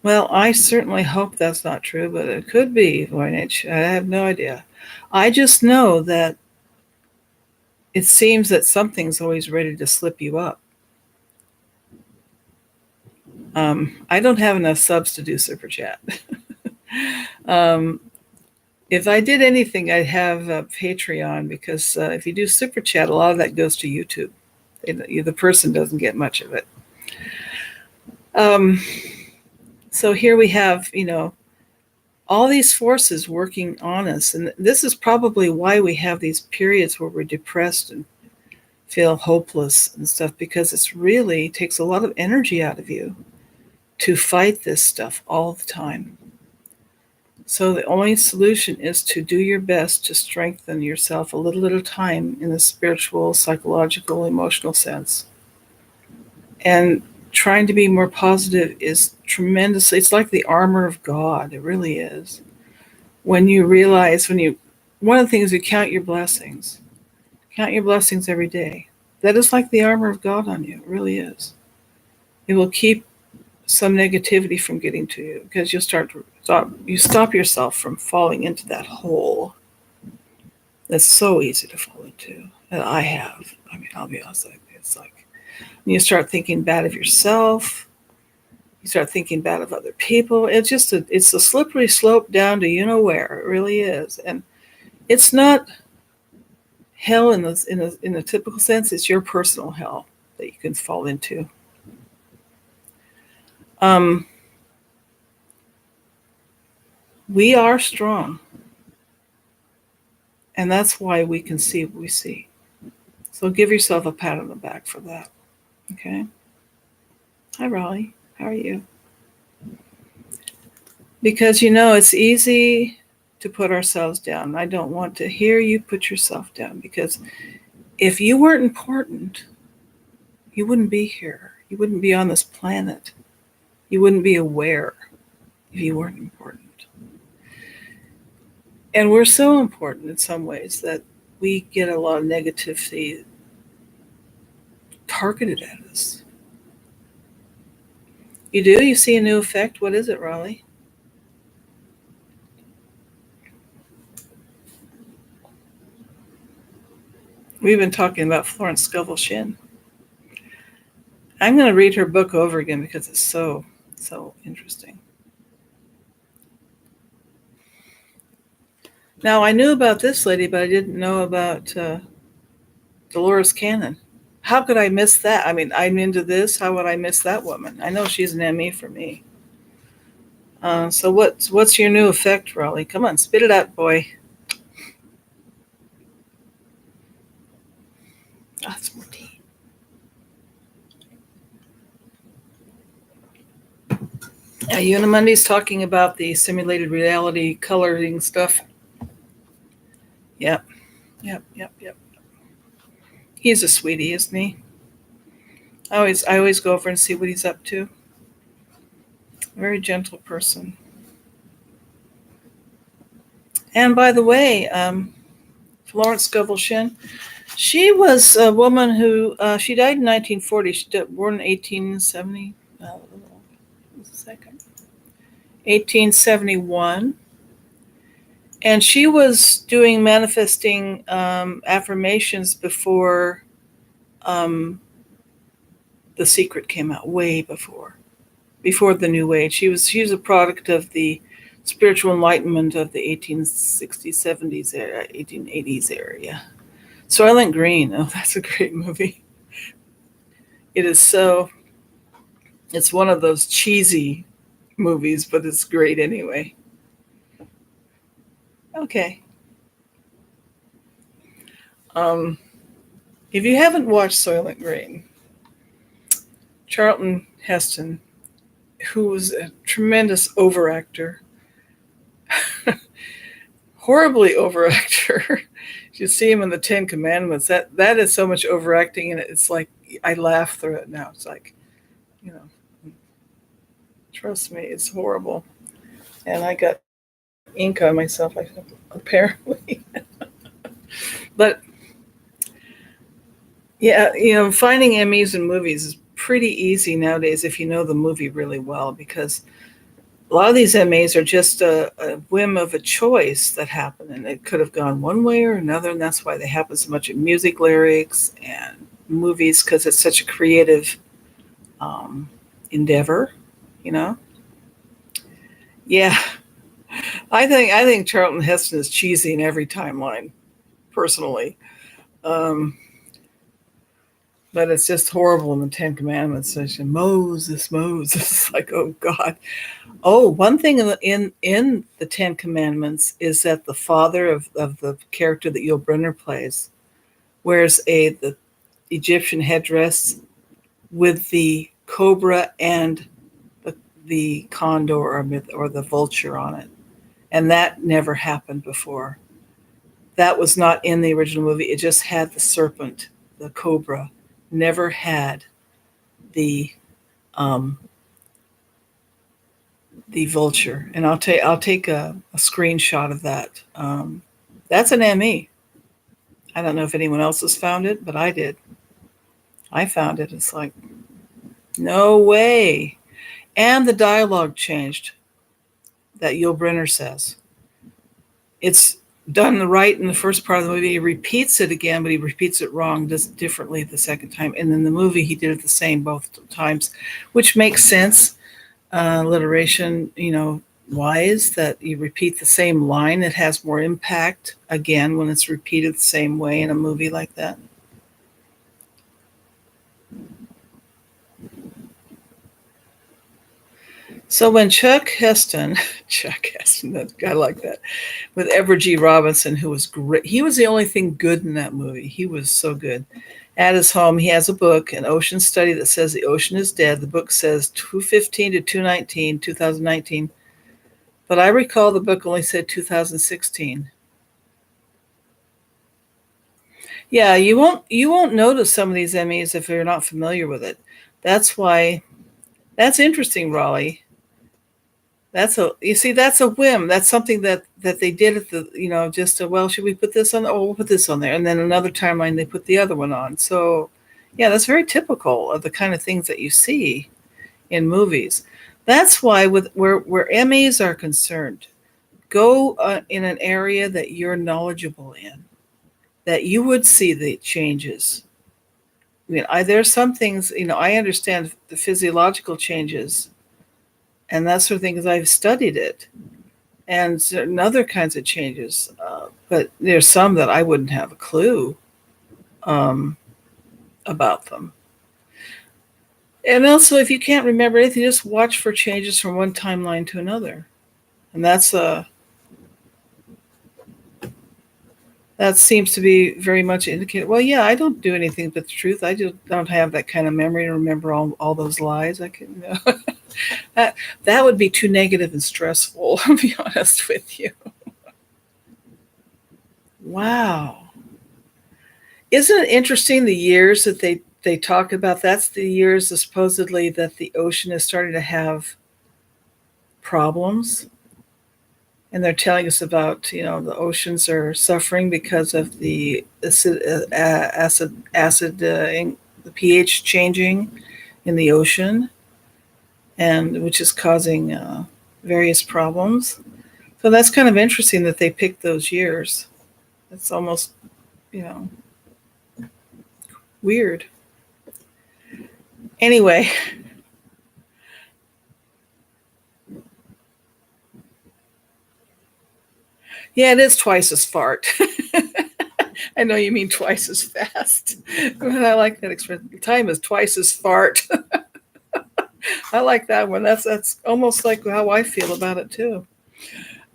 Speaker 1: Well, I certainly hope that's not true, but it could be, Voynich. I have no idea. I just know that it seems that something's always ready to slip you up. I don't have enough subs to do Super Chat. um, if I did anything, I'd have a Patreon, because if you do Super Chat, a lot of that goes to YouTube. The person doesn't get much of it. So here we have, all these forces working on us. And this is probably why we have these periods where we're depressed and feel hopeless and stuff, because it's really takes a lot of energy out of you to fight this stuff all the time. So the only solution is to do your best to strengthen yourself a little at a time in the spiritual, psychological, emotional sense. And trying to be more positive is tremendously, it's like the armor of God. It really is. When you realize, one of the things, you count your blessings. Count your blessings every day. That is like the armor of God on you. It really is. It will keep some negativity from getting to you, because you stop yourself from falling into that hole that's so easy to fall into. That I have. I mean, I'll be honest, it's like when you start thinking bad of yourself, you start thinking bad of other people. It's a slippery slope down to where. It really is. And it's not hell in the typical sense. It's your personal hell that you can fall into. We are strong, and that's why we can see what we see. So give yourself a pat on the back for that. Okay. Hi, Raleigh. How are you? Because it's easy to put ourselves down. I don't want to hear you put yourself down, because if you weren't important, you wouldn't be here. You wouldn't be on this planet. You wouldn't be aware if you weren't important. And we're so important in some ways that we get a lot of negativity targeted at us. You do? You see a new effect? What is it, Raleigh? We've been talking about Florence Scovel Shinn. I'm going to read her book over again because it's so interesting. Now, I knew about this lady, but I didn't know about Dolores Cannon. How could I miss that? I mean, I'm into this. How would I miss that woman? I know she's an ME for me. So what's your new effect, Raleigh? Come on, spit it out, boy. That's more tea. Unimundi's talking about the simulated reality coloring stuff. Yep, yep. He's a sweetie, isn't he? I always go over and see what he's up to. Very gentle person. And by the way, Florence Scovel Shinn, she was a woman who she died in 1940. She born in 1870. What's the second? 1871, and she was doing manifesting affirmations before The Secret came out, way before the New Age. She was a product of the spiritual enlightenment of the 1860s, 70s era, 1880s area. Soylent Green, oh, that's a great movie. It is so. It's one of those cheesy movies, but it's great anyway. Okay. Um, if you haven't watched Soylent Green, Charlton Heston, who was a tremendous overactor, horribly overactor. You see him in the Ten Commandments. That is so much overacting, and it's like I laugh through it now. It's like, you know, trust me, it's horrible. And I got ink on myself, I think, apparently. But yeah, finding Emmys in movies is pretty easy nowadays if you know the movie really well, because a lot of these Emmys are just a whim of a choice that happened, and it could have gone one way or another, and that's why they happen so much in music lyrics and movies, because it's such a creative endeavor, you know. Yeah, I think Charlton Heston is cheesy in every timeline, personally. Um, but it's just horrible in the Ten Commandments. Such Moses, Moses, like, oh God. Oh, one thing in the Ten Commandments is that the father of the character that Yul Brynner plays wears the Egyptian headdress with the cobra and the condor or the vulture on it, and that never happened before. That was not in the original movie. It just had the serpent, the cobra. Never had the um, the vulture. And I'll take a screenshot of that. That's an ME. I don't know if anyone else has found it, but I did. I found it. It's like, no way. And the dialogue changed that Yul Brynner says. It's done right in the first part of the movie. He repeats it again, but he repeats it wrong, does it differently the second time. And in the movie, he did it the same both times, which makes sense. Alliteration, wise, that you repeat the same line. It has more impact, again, when it's repeated the same way in a movie like that. So when Chuck Heston, I like that, with Edward G. Robinson, who was great. He was the only thing good in that movie. He was so good. At his home, he has a book, an ocean study, that says the ocean is dead. The book says 215 to 219, 2019. But I recall the book only said 2016. Yeah, you won't notice some of these Emmys if you're not familiar with it. That's why that's interesting, Raleigh. That's a whim. That's something that they did at the, just well, should we put this on? Oh, we'll put this on there, and then another timeline they put the other one on. So, yeah, that's very typical of the kind of things that you see in movies. That's why with where Emmys are concerned, go in an area that you're knowledgeable in, that you would see the changes. I mean, there's some things, I understand the physiological changes and that sort of thing because I've studied it, and certain other kinds of changes. But there's some that I wouldn't have a clue um, about them. And also, if you can't remember anything, just watch for changes from one timeline to another. And that seems to be very much indicated. Well, yeah, I don't do anything but the truth. I just don't have that kind of memory to remember all those lies. I can that would be too negative and stressful. I'll be honest with you. Wow, isn't it interesting the years that they talk about? That's the years supposedly that the ocean is starting to have problems, and they're telling us about the oceans are suffering because of the the pH changing in the ocean, and which is causing various problems. So that's kind of interesting that they picked those years. It's almost you know weird. Anyway, yeah, it is twice as fart. I know you mean twice as fast, but I like that expression. Time is twice as fart. I like that one. That's almost like how I feel about it too.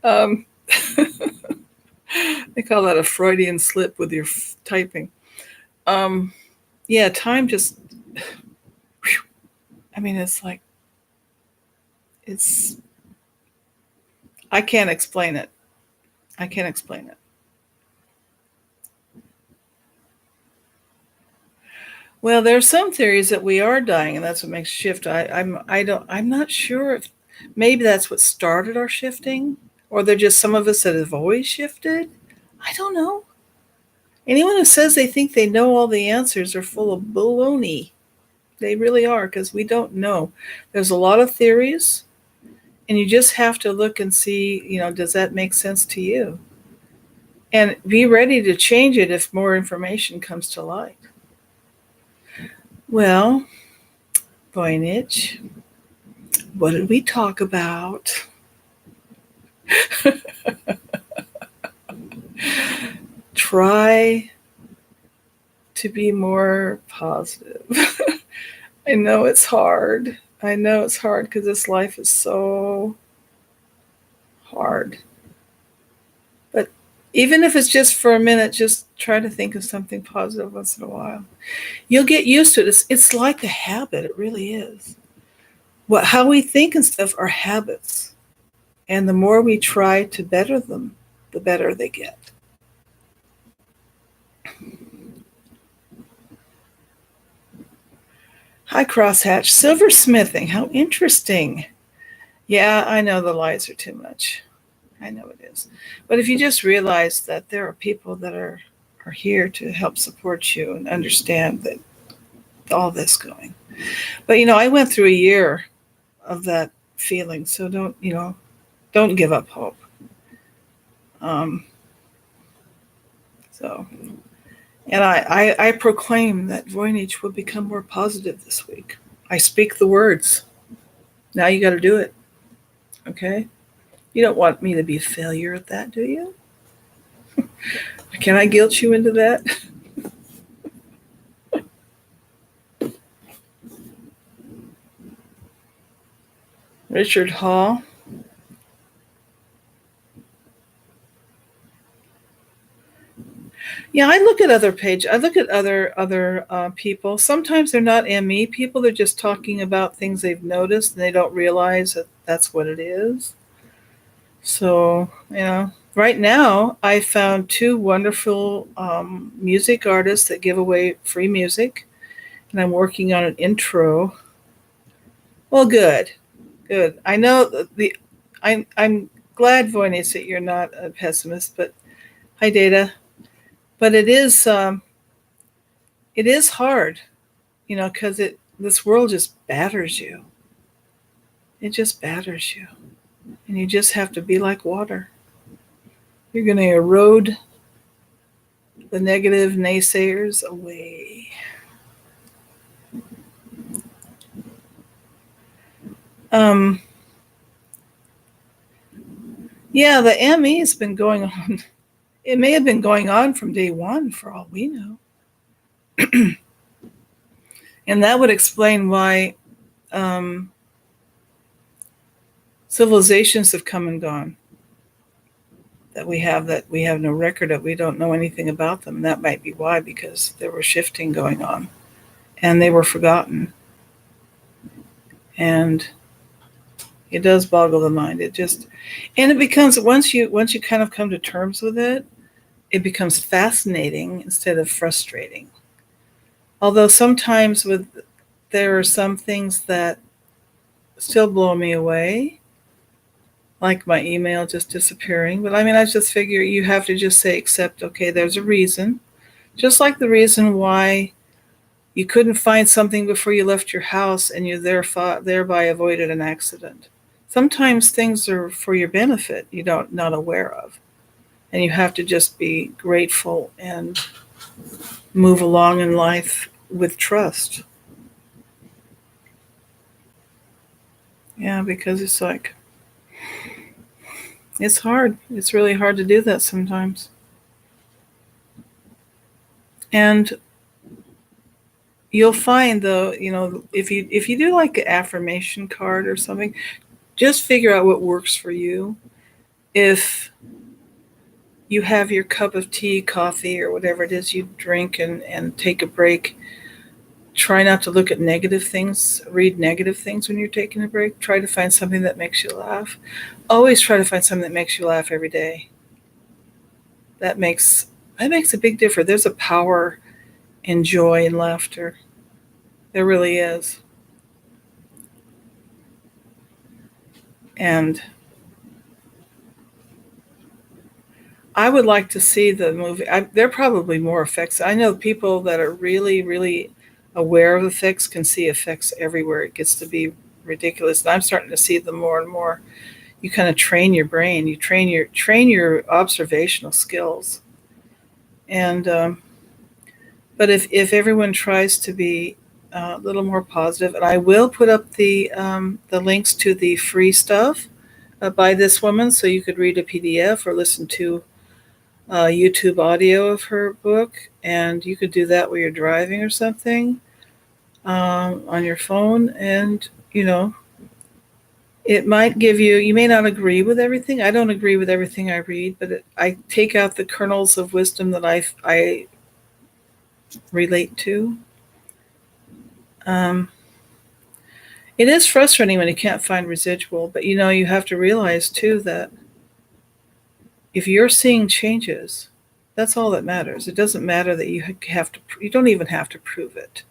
Speaker 1: Um, they call that a Freudian slip with your typing. Um, yeah, time just. I mean, it's like it's. I can't explain it. I can't explain it. Well, there are some theories that we are dying, and that's what makes shift. I'm not sure if maybe that's what started our shifting, or they're just some of us that have always shifted. I don't know. Anyone who says they think they know all the answers are full of baloney. They really are, because we don't know. There's a lot of theories, and you just have to look and see, does that make sense to you? And be ready to change it if more information comes to light. Well, Voynich, what did we talk about? Try to be more positive. I know it's hard. I know it's hard because this life is so hard. But even if it's just for a minute, just try to think of something positive once in a while. You'll get used to it. It's like a habit. It really is. How we think and stuff are habits. And the more we try to better them, the better they get. Hi, Crosshatch. Silversmithing. How interesting. Yeah, I know the lies are too much. I know it is. But if you just realize that there are people that are here to help support you and understand that all this going. But I went through a year of that feeling, so don't give up hope. So, and I proclaim that Voynich will become more positive this week. I speak the words. Now you got to do it. Okay? You don't want me to be a failure at that, do you? Can I guilt you into that? Richard Hall. Yeah, I look at other pages. I look at other people. Sometimes they're not ME people. They're just talking about things they've noticed, and they don't realize that that's what it is. So, right now I found two wonderful music artists that give away free music, and I'm working on an intro. Well, good. I know I'm glad, Voynich, that you're not a pessimist. But hi, Data. But it is hard, because this world just batters you. It just batters you, and you just have to be like water. You're going to erode the negative naysayers away. Yeah, the ME has been going on. It may have been going on from day one, for all we know. And that would explain why civilizations have come and gone that we have no record of. We don't know anything about them. And that might be why, because there was shifting going on and they were forgotten. And it does boggle the mind. And it becomes, once you kind of come to terms with it, it becomes fascinating instead of frustrating. Although sometimes there are some things that still blow me away, like my email just disappearing. But I mean, I just figure you have to just say, accept, okay, there's a reason. Just like the reason why you couldn't find something before you left your house and you thereby avoided an accident. Sometimes things are for your benefit you don't not aware of. And you have to just be grateful and move along in life with trust. Yeah, because it's hard. It's really hard to do that sometimes. And you'll find, though, if you do like an affirmation card or something, just figure out what works for you. If you have your cup of tea, coffee, or whatever it is you drink, and take a break, try not to look at negative things, read negative things when you're taking a break. Try to find something that makes you laugh. Always try to find something that makes you laugh every day. That makes a big difference. There's a power in joy and laughter. There really is. And I would like to see the movie. There are probably more effects. I know people that are really, really aware of effects can see effects everywhere. It gets to be ridiculous. And I'm starting to see them more and more. You kind of train your brain. You train your observational skills. And but if everyone tries to be a little more positive, and I will put up the links to the free stuff by this woman, so you could read a PDF or listen to YouTube audio of her book, and you could do that while you're driving or something on your phone. And it might give you may not agree with everything. I don't agree with everything I read, but I take out the kernels of wisdom that I relate to. Um, it is frustrating when you can't find residual, but you have to realize too that if you're seeing changes, that's all that matters. It doesn't matter that you don't even have to prove it.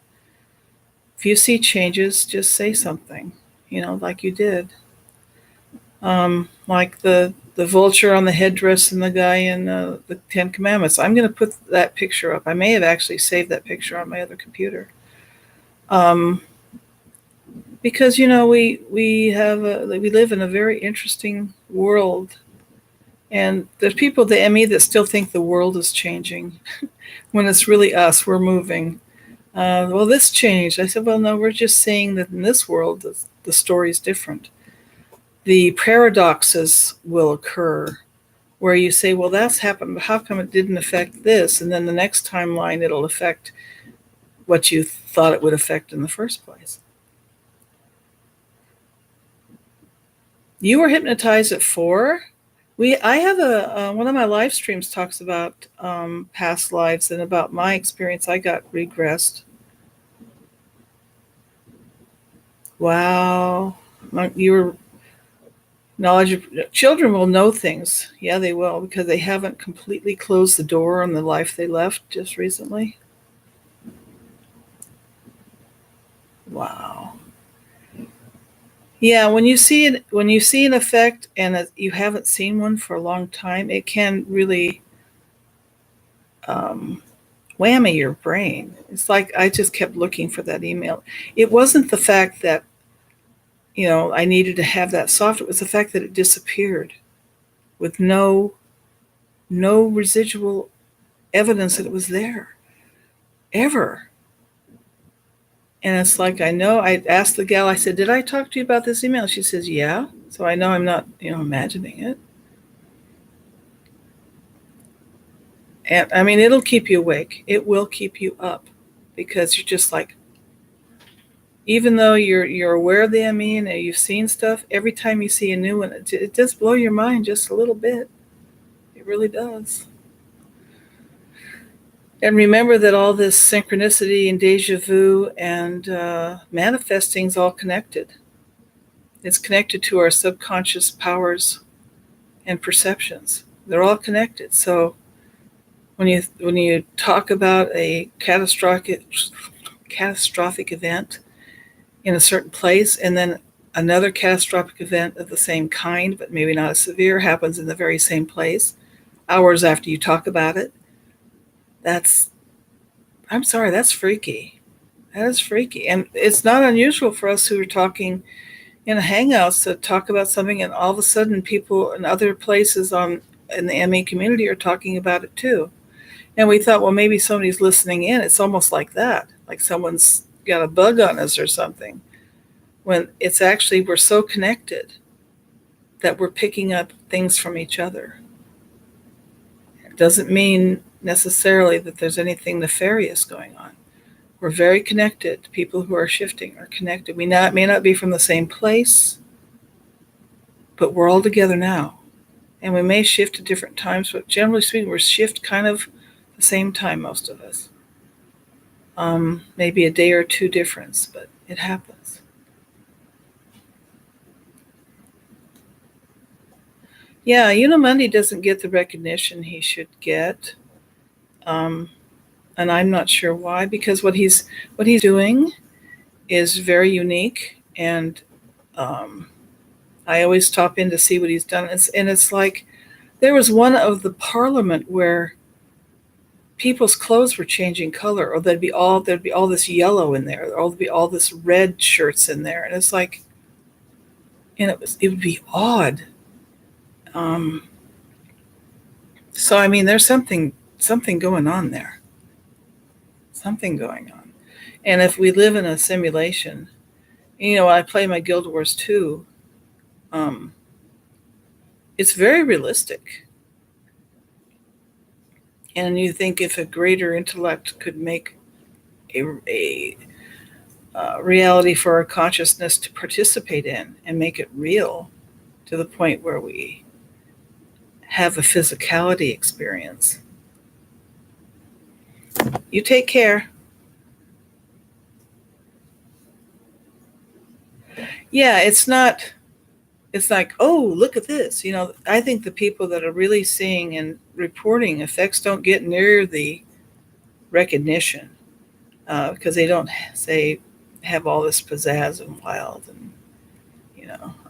Speaker 1: If you see changes, just say something, like you did. Like the vulture on the headdress and the guy in the Ten Commandments. I'm going to put that picture up. I may have actually saved that picture on my other computer. Because we live in a very interesting world, and there's people at me that still think the world is changing when it's really us. We're moving. Well, this changed. I said, well, no, we're just saying that in this world, the story's different. The paradoxes will occur where you say, well, that's happened, but how come it didn't affect this? And then the next timeline, it'll affect what you thought it would affect in the first place. You were hypnotized at 4. I have one of my live streams talks about past lives, and about my experience. I got regressed. Wow. You were knowledgeable. Children will know things. Yeah, they will, because they haven't completely closed the door on the life they left just recently. Wow. Yeah, when you see an effect and you haven't seen one for a long time, it can really whammy your brain. It's like I just kept looking for that email. It wasn't the fact that I needed to have that software. It was the fact that it disappeared with no residual evidence that it was there ever. And it's like, I asked the gal, I said, did I talk to you about this email? She says, yeah. So I know I'm not, imagining it. And I mean, it'll keep you awake. It will keep you up, because you're just like, even though you're aware of the ME and you've seen stuff, every time you see a new one, it does blow your mind just a little bit. It really does. And remember that all this synchronicity and deja vu and manifesting is all connected. It's connected to our subconscious powers and perceptions. They're all connected. So when you talk about a catastrophic event in a certain place, and then another catastrophic event of the same kind, but maybe not as severe, happens in the very same place, hours after you talk about it, I'm sorry, that's freaky. That is freaky. And it's not unusual for us who are talking in a hangouts to talk about something, and all of a sudden people in other places in the ME community are talking about it too. And we thought, well, maybe somebody's listening in. It's almost like that, like someone's got a bug on us or something. When it's actually, we're so connected that we're picking up things from each other. It doesn't mean necessarily that there's anything nefarious going on. We're very connected. People who are shifting are connected. We may not be from the same place, but we're all together now. And we may shift at different times, but generally speaking, we shift kind of the same time, most of us. Maybe a day or two difference, but it happens. Yeah, Mundi doesn't get the recognition he should get, and I'm not sure why. Because what he's doing is very unique, and I always stop in to see what he's done. It's like there was one of the Parliament where people's clothes were changing color, or there'd be all this yellow in there, or there'd be all this red shirts in there, and it's like, and it would be odd. So I mean, there's something going on there, something going on. And if we live in a simulation, I play my Guild Wars 2. It's very realistic, and you think if a greater intellect could make a reality for our consciousness to participate in and make it real to the point where we have a physicality experience. You take care. Yeah, it's like, oh, look at this. I think the people that are really seeing and reporting effects don't get near the recognition, because they don't have all this pizzazz and wild, and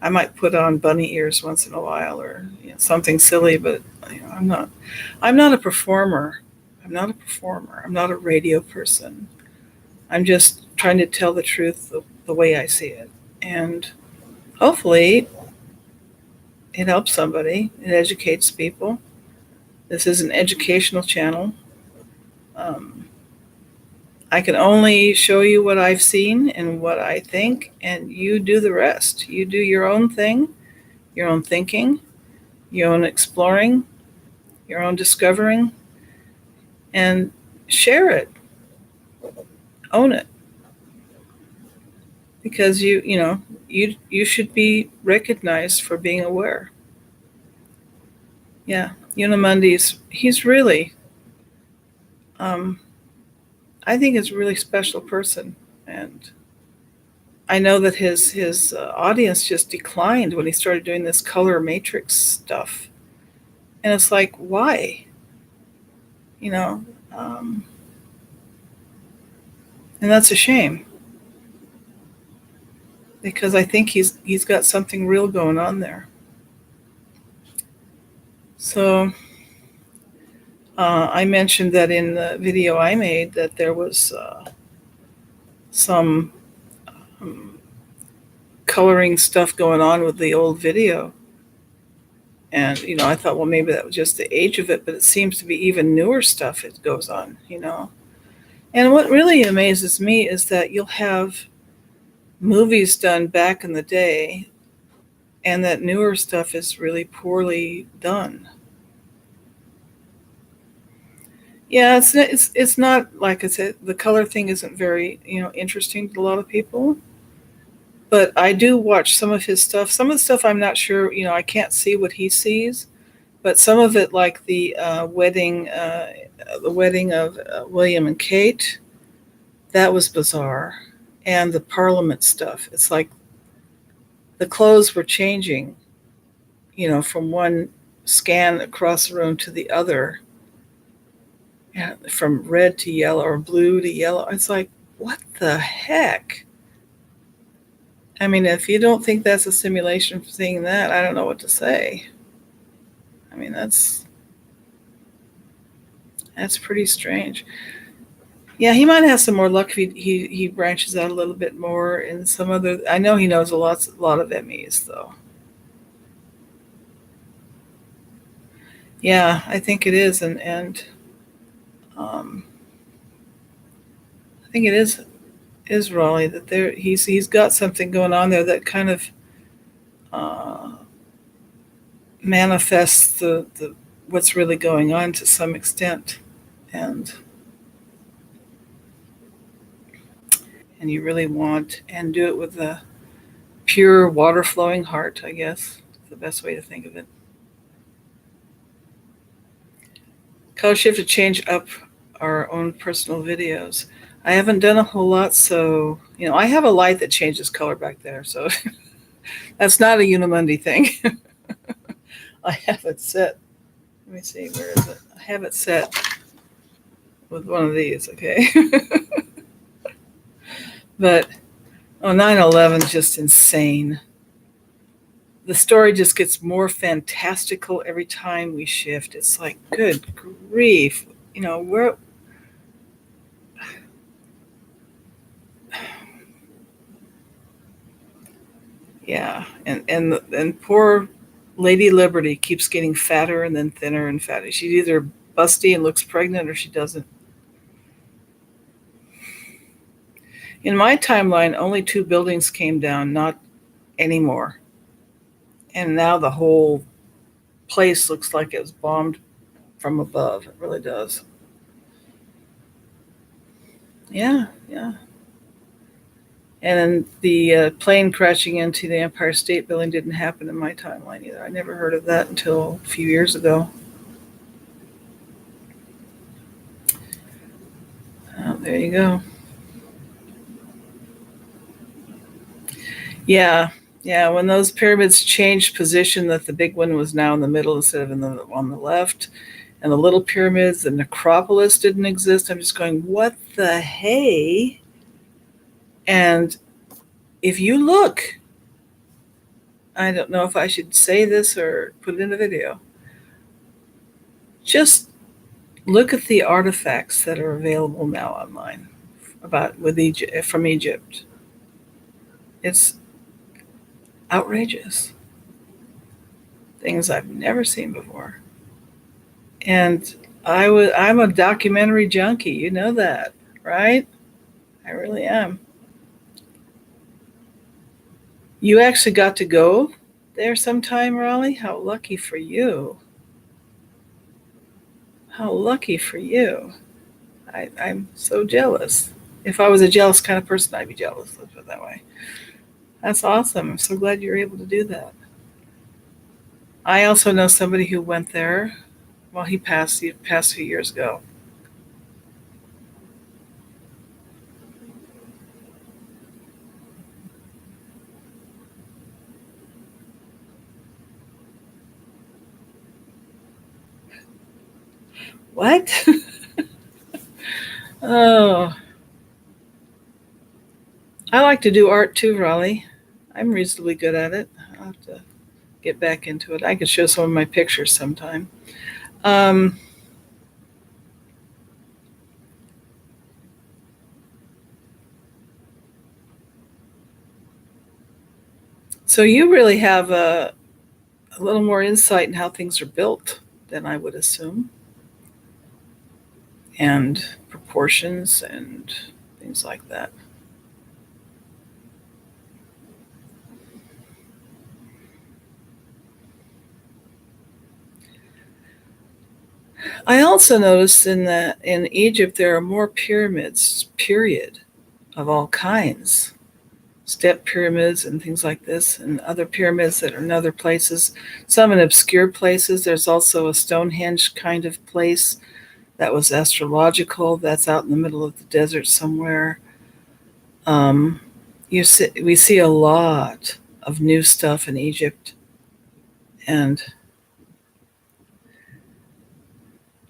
Speaker 1: I might put on bunny ears once in a while, or something silly, but I'm not a performer. I'm not a radio person. I'm just trying to tell the truth the way I see it, and hopefully it helps somebody. It educates people. This is an educational channel. Um, I can only show you what I've seen and what I think, and you do the rest. You do your own thing, your own thinking, your own exploring, your own discovering, and share it. Own it. Because you should be recognized for being aware. Yeah, he's really, I think he's a really special person, and I know that his audience just declined when he started doing this color matrix stuff, and it's like, why? You know, um, and that's a shame, because I think he's got something real going on there. So I mentioned that in the video I made that there was some um, coloring stuff going on with the old video. And, I thought, well, maybe that was just the age of it, but it seems to be even newer stuff it goes on. And what really amazes me is that you'll have movies done back in the day, and that newer stuff is really poorly done. Yeah, it's not like I said. The color thing isn't very interesting to a lot of people. But I do watch some of his stuff. Some of the stuff I'm not sure. I can't see what he sees. But some of it, like the wedding of William and Kate, that was bizarre. And the Parliament stuff. It's like the clothes were changing. From one scan across the room to the other, yeah, from red to yellow or blue to yellow. It's like, what the heck? I mean, if you don't think that's a simulation for seeing that, I don't know what to say. I mean, that's pretty strange. Yeah, he might have some more luck if he branches out a little bit more in some other. I know he knows a lot of MEs though. Yeah, I think it is, and um, I think it is Raleigh that he's got something going on there that kind of uh, manifests the what's really going on to some extent, and you really want and do it with a pure water flowing heart. I guess is the best way to think of it. Color shift to change up our own personal videos. I haven't done a whole lot, so I have a light that changes color back there, so that's not a Unimundi thing. I have it set. Let me see, where is it? I have it set with one of these, okay? But 9/11 is just insane. The story just gets more fantastical every time we shift. It's like, good grief. We're Yeah, and poor Lady Liberty keeps getting fatter and then thinner and fatter. She's either busty and looks pregnant or she doesn't. In my timeline, only 2 buildings came down, not anymore. And now the whole place looks like it was bombed from above. It really does. Yeah, yeah. And the plane crashing into the Empire State Building didn't happen in my timeline either. I never heard of that until a few years ago. Oh, there you go. Yeah, yeah. When those pyramids changed position, that the big one was now in the middle instead of on the left, and the little pyramids, the necropolis didn't exist. I'm just going, what the hey? And if you look, I don't know if I should say this or put it in a video. Just look at the artifacts that are available now online about with Egypt from Egypt. It's outrageous. Things I've never seen before. And I'm a documentary junkie, you know that, right? I really am. You actually got to go there sometime, Raleigh? How lucky for you. How lucky for you. I'm so jealous. If I was a jealous kind of person, I'd be jealous. Let's put it that way. That's awesome. I'm so glad you're able to do that. I also know somebody who went there. Well, he passed a few years ago. What? Oh, I like to do art too, Raleigh. I'm reasonably good at it. I'll have to get back into it. I could show some of my pictures sometime. Um, so you really have a little more insight in how things are built than I would assume, and proportions and things like that. I also noticed in Egypt there are more pyramids, period, of all kinds. Step pyramids and things like this, and other pyramids that are in other places, some in obscure places. There's also a Stonehenge kind of place that was astrological, that's out in the middle of the desert somewhere. Um, we see a lot of new stuff in Egypt, and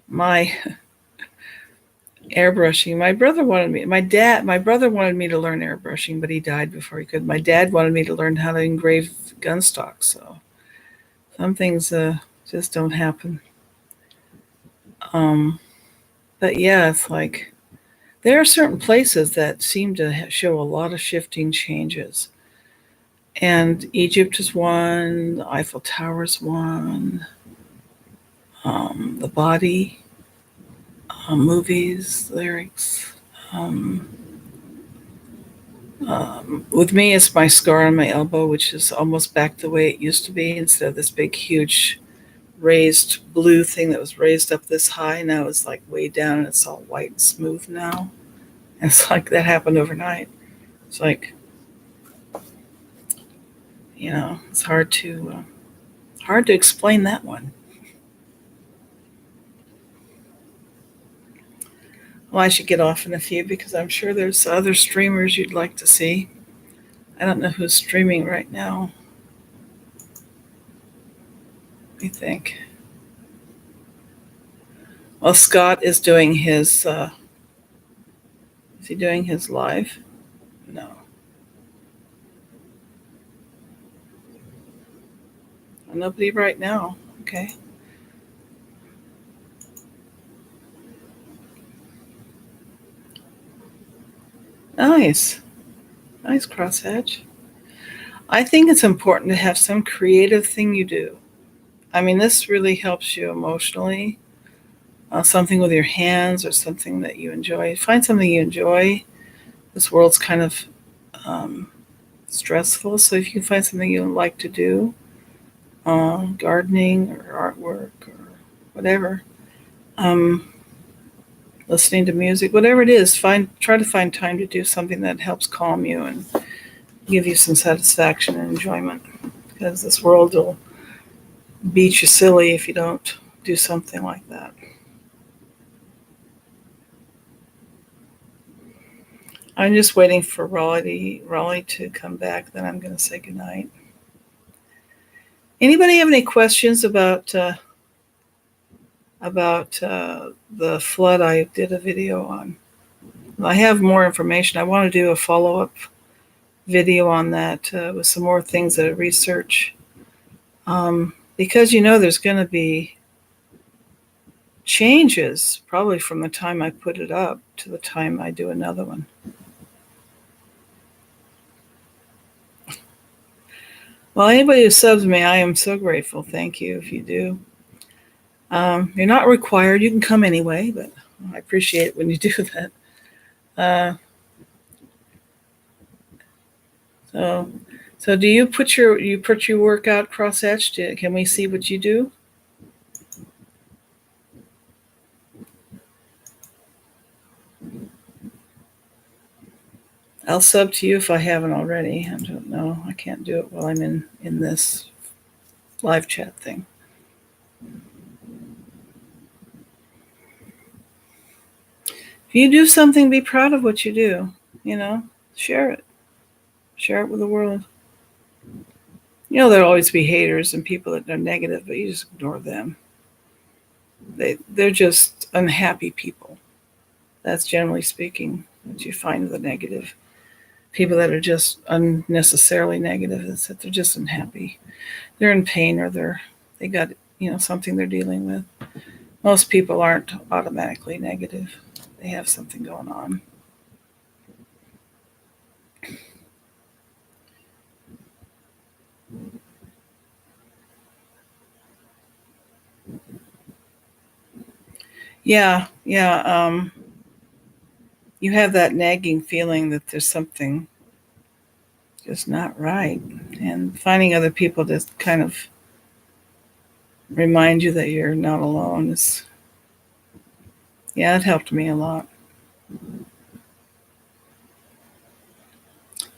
Speaker 1: my airbrushing. My brother wanted me to learn airbrushing, but he died before he could. My dad wanted me to learn how to engrave gun stock. So some things just don't happen. Um, but yeah, it's like there are certain places that seem to show a lot of shifting changes. And Egypt is one, the Eiffel Tower is one, the body, movies, lyrics. Um, with me, it's my scar on my elbow, which is almost back the way it used to be. Instead of this big, huge, raised blue thing that was raised up this high, now it's like way down and it's all white and smooth now. And it's like that happened overnight. It's like, it's hard to explain that one. Well, I should get off in a few because I'm sure there's other streamers you'd like to see. I don't know who's streaming right now. Let me think. Well, Scott is doing his. Is he doing his live? No. Nobody right now. Okay. Nice. Nice crosshatch. I think it's important to have some creative thing you do. I mean, this really helps you emotionally. Something with your hands or something that you enjoy. Find something you enjoy. This world's kind of um, stressful. So if you can find something you like to do, gardening or artwork or whatever, um, listening to music, whatever it is, try to find time to do something that helps calm you and give you some satisfaction and enjoyment. Because this world will beat you silly if you don't do something like that. I'm just waiting for Raleigh to come back. Then I'm going to say goodnight. Anybody have any questions about the flood I did a video on? I have more information. I want to do a follow-up video on that with some more things that I research. Because there's going to be changes probably from the time I put it up to the time I do another one. Well, anybody who subs me, I am so grateful. Thank you if you do. You're not required. You can come anyway, but I appreciate it when you do that. Uh, so do you put your work out cross-hatched? Can we see what you do? I'll sub to you if I haven't already. I don't know. I can't do it while I'm in this live chat thing. If you do something, be proud of what you do. Share it. Share it with the world. There'll always be haters and people that are negative, but you just ignore them. They're just unhappy people. That's generally speaking what you find the negative. People that are just unnecessarily negative is that they're just unhappy. They're in pain or they got something they're dealing with. Most people aren't automatically negative. They have something going on. Yeah. You have that nagging feeling that there's something just not right. And finding other people to kind of remind you that you're not alone is Yeah, it helped me a lot.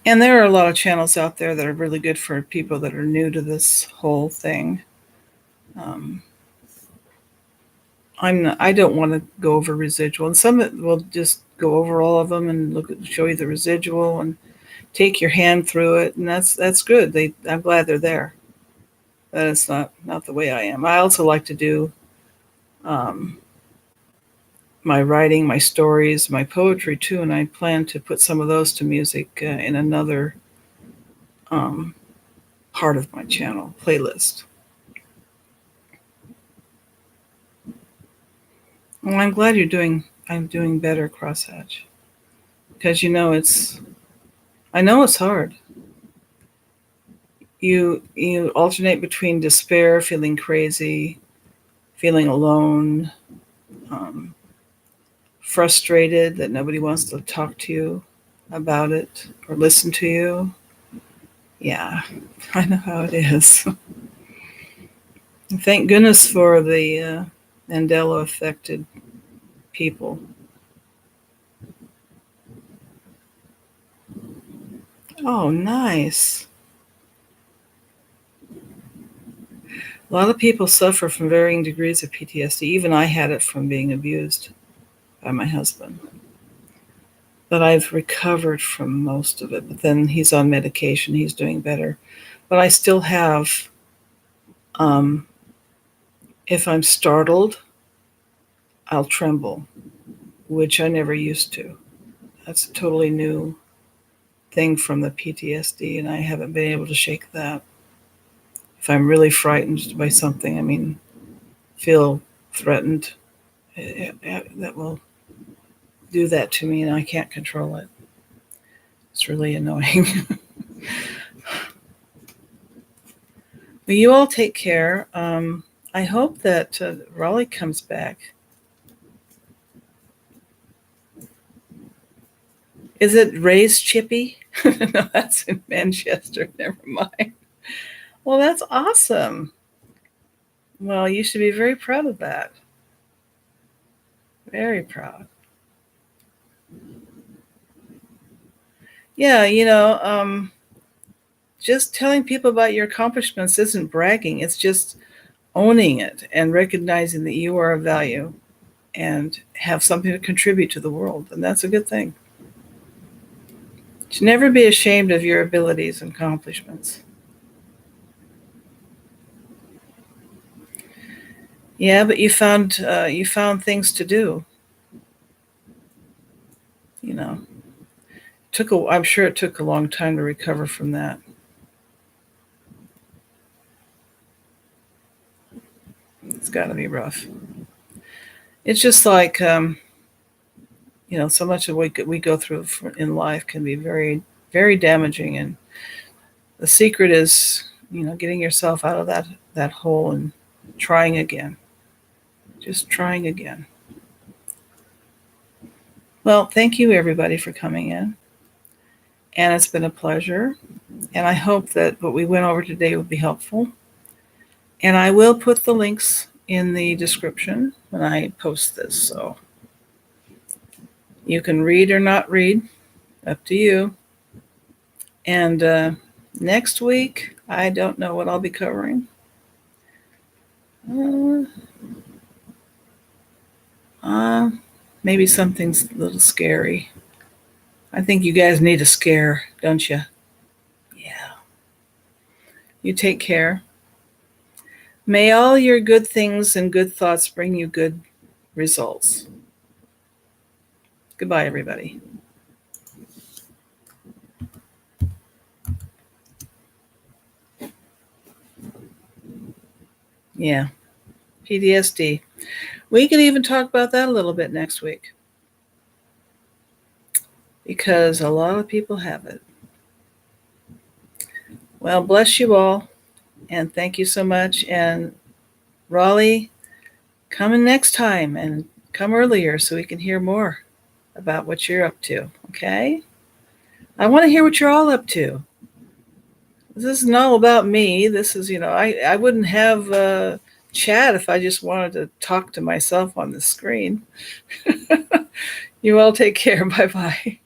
Speaker 1: And there are a lot of channels out there that are really good for people that are new to this whole thing. Um, I don't want to go over residual, and some will just go over all of them and show you the residual and take your hand through it, and that's good. I'm glad they're there. That is not the way I am. I also like to do um, my writing, my stories, my poetry too, and I plan to put some of those to music in another um, part of my channel playlist. Well, I'm glad I'm doing better, Crosshatch, because I know it's hard. You alternate between despair, feeling crazy, feeling alone, um, frustrated that nobody wants to talk to you about it or listen to you. Yeah, I know how it is. Thank goodness for the Mandela affected people. Oh, nice. A lot of people suffer from varying degrees of PTSD. Even I had it from being abused by my husband. But I've recovered from most of it. But then he's on medication, he's doing better. But I still have, um, if I'm startled, I'll tremble, which I never used to. That's a totally new thing from the PTSD, and I haven't been able to shake that. If I'm really frightened by something, feel threatened, that will do that to me, and I can't control it. It's really annoying. But you all take care. I hope that Raleigh comes back. Is it Ray's Chippy? No, that's in Manchester. Never mind. Well, that's awesome. Well, you should be very proud of that. Very proud. Yeah, just telling people about your accomplishments isn't bragging. It's just owning it and recognizing that you are of value and have something to contribute to the world. And that's a good thing. You should never be ashamed of your abilities and accomplishments. Yeah, but you found things to do. You know, I'm sure it took a long time to recover from that. It's got to be rough. It's just like so much of what we go through in life can be very, very damaging, and the secret is getting yourself out of that hole and trying again. Just trying again. Well, thank you everybody for coming in, and it's been a pleasure. And I hope that what we went over today will be helpful. And I will put the links in the description when I post this, so you can read or not read, up to you. And next week, I don't know what I'll be covering. Maybe something's a little scary. I think you guys need a scare, don't you? Yeah. You take care. May all your good things and good thoughts bring you good results. Goodbye, everybody. Yeah. PTSD. We can even talk about that a little bit next week, because a lot of people have it. Well, bless you all, and thank you so much. And Raleigh, come in next time and come earlier so we can hear more about what you're up to, okay? I want to hear what you're all up to. This isn't all about me. This is, I wouldn't have chat if I just wanted to talk to myself on the screen. You all take care. Bye bye.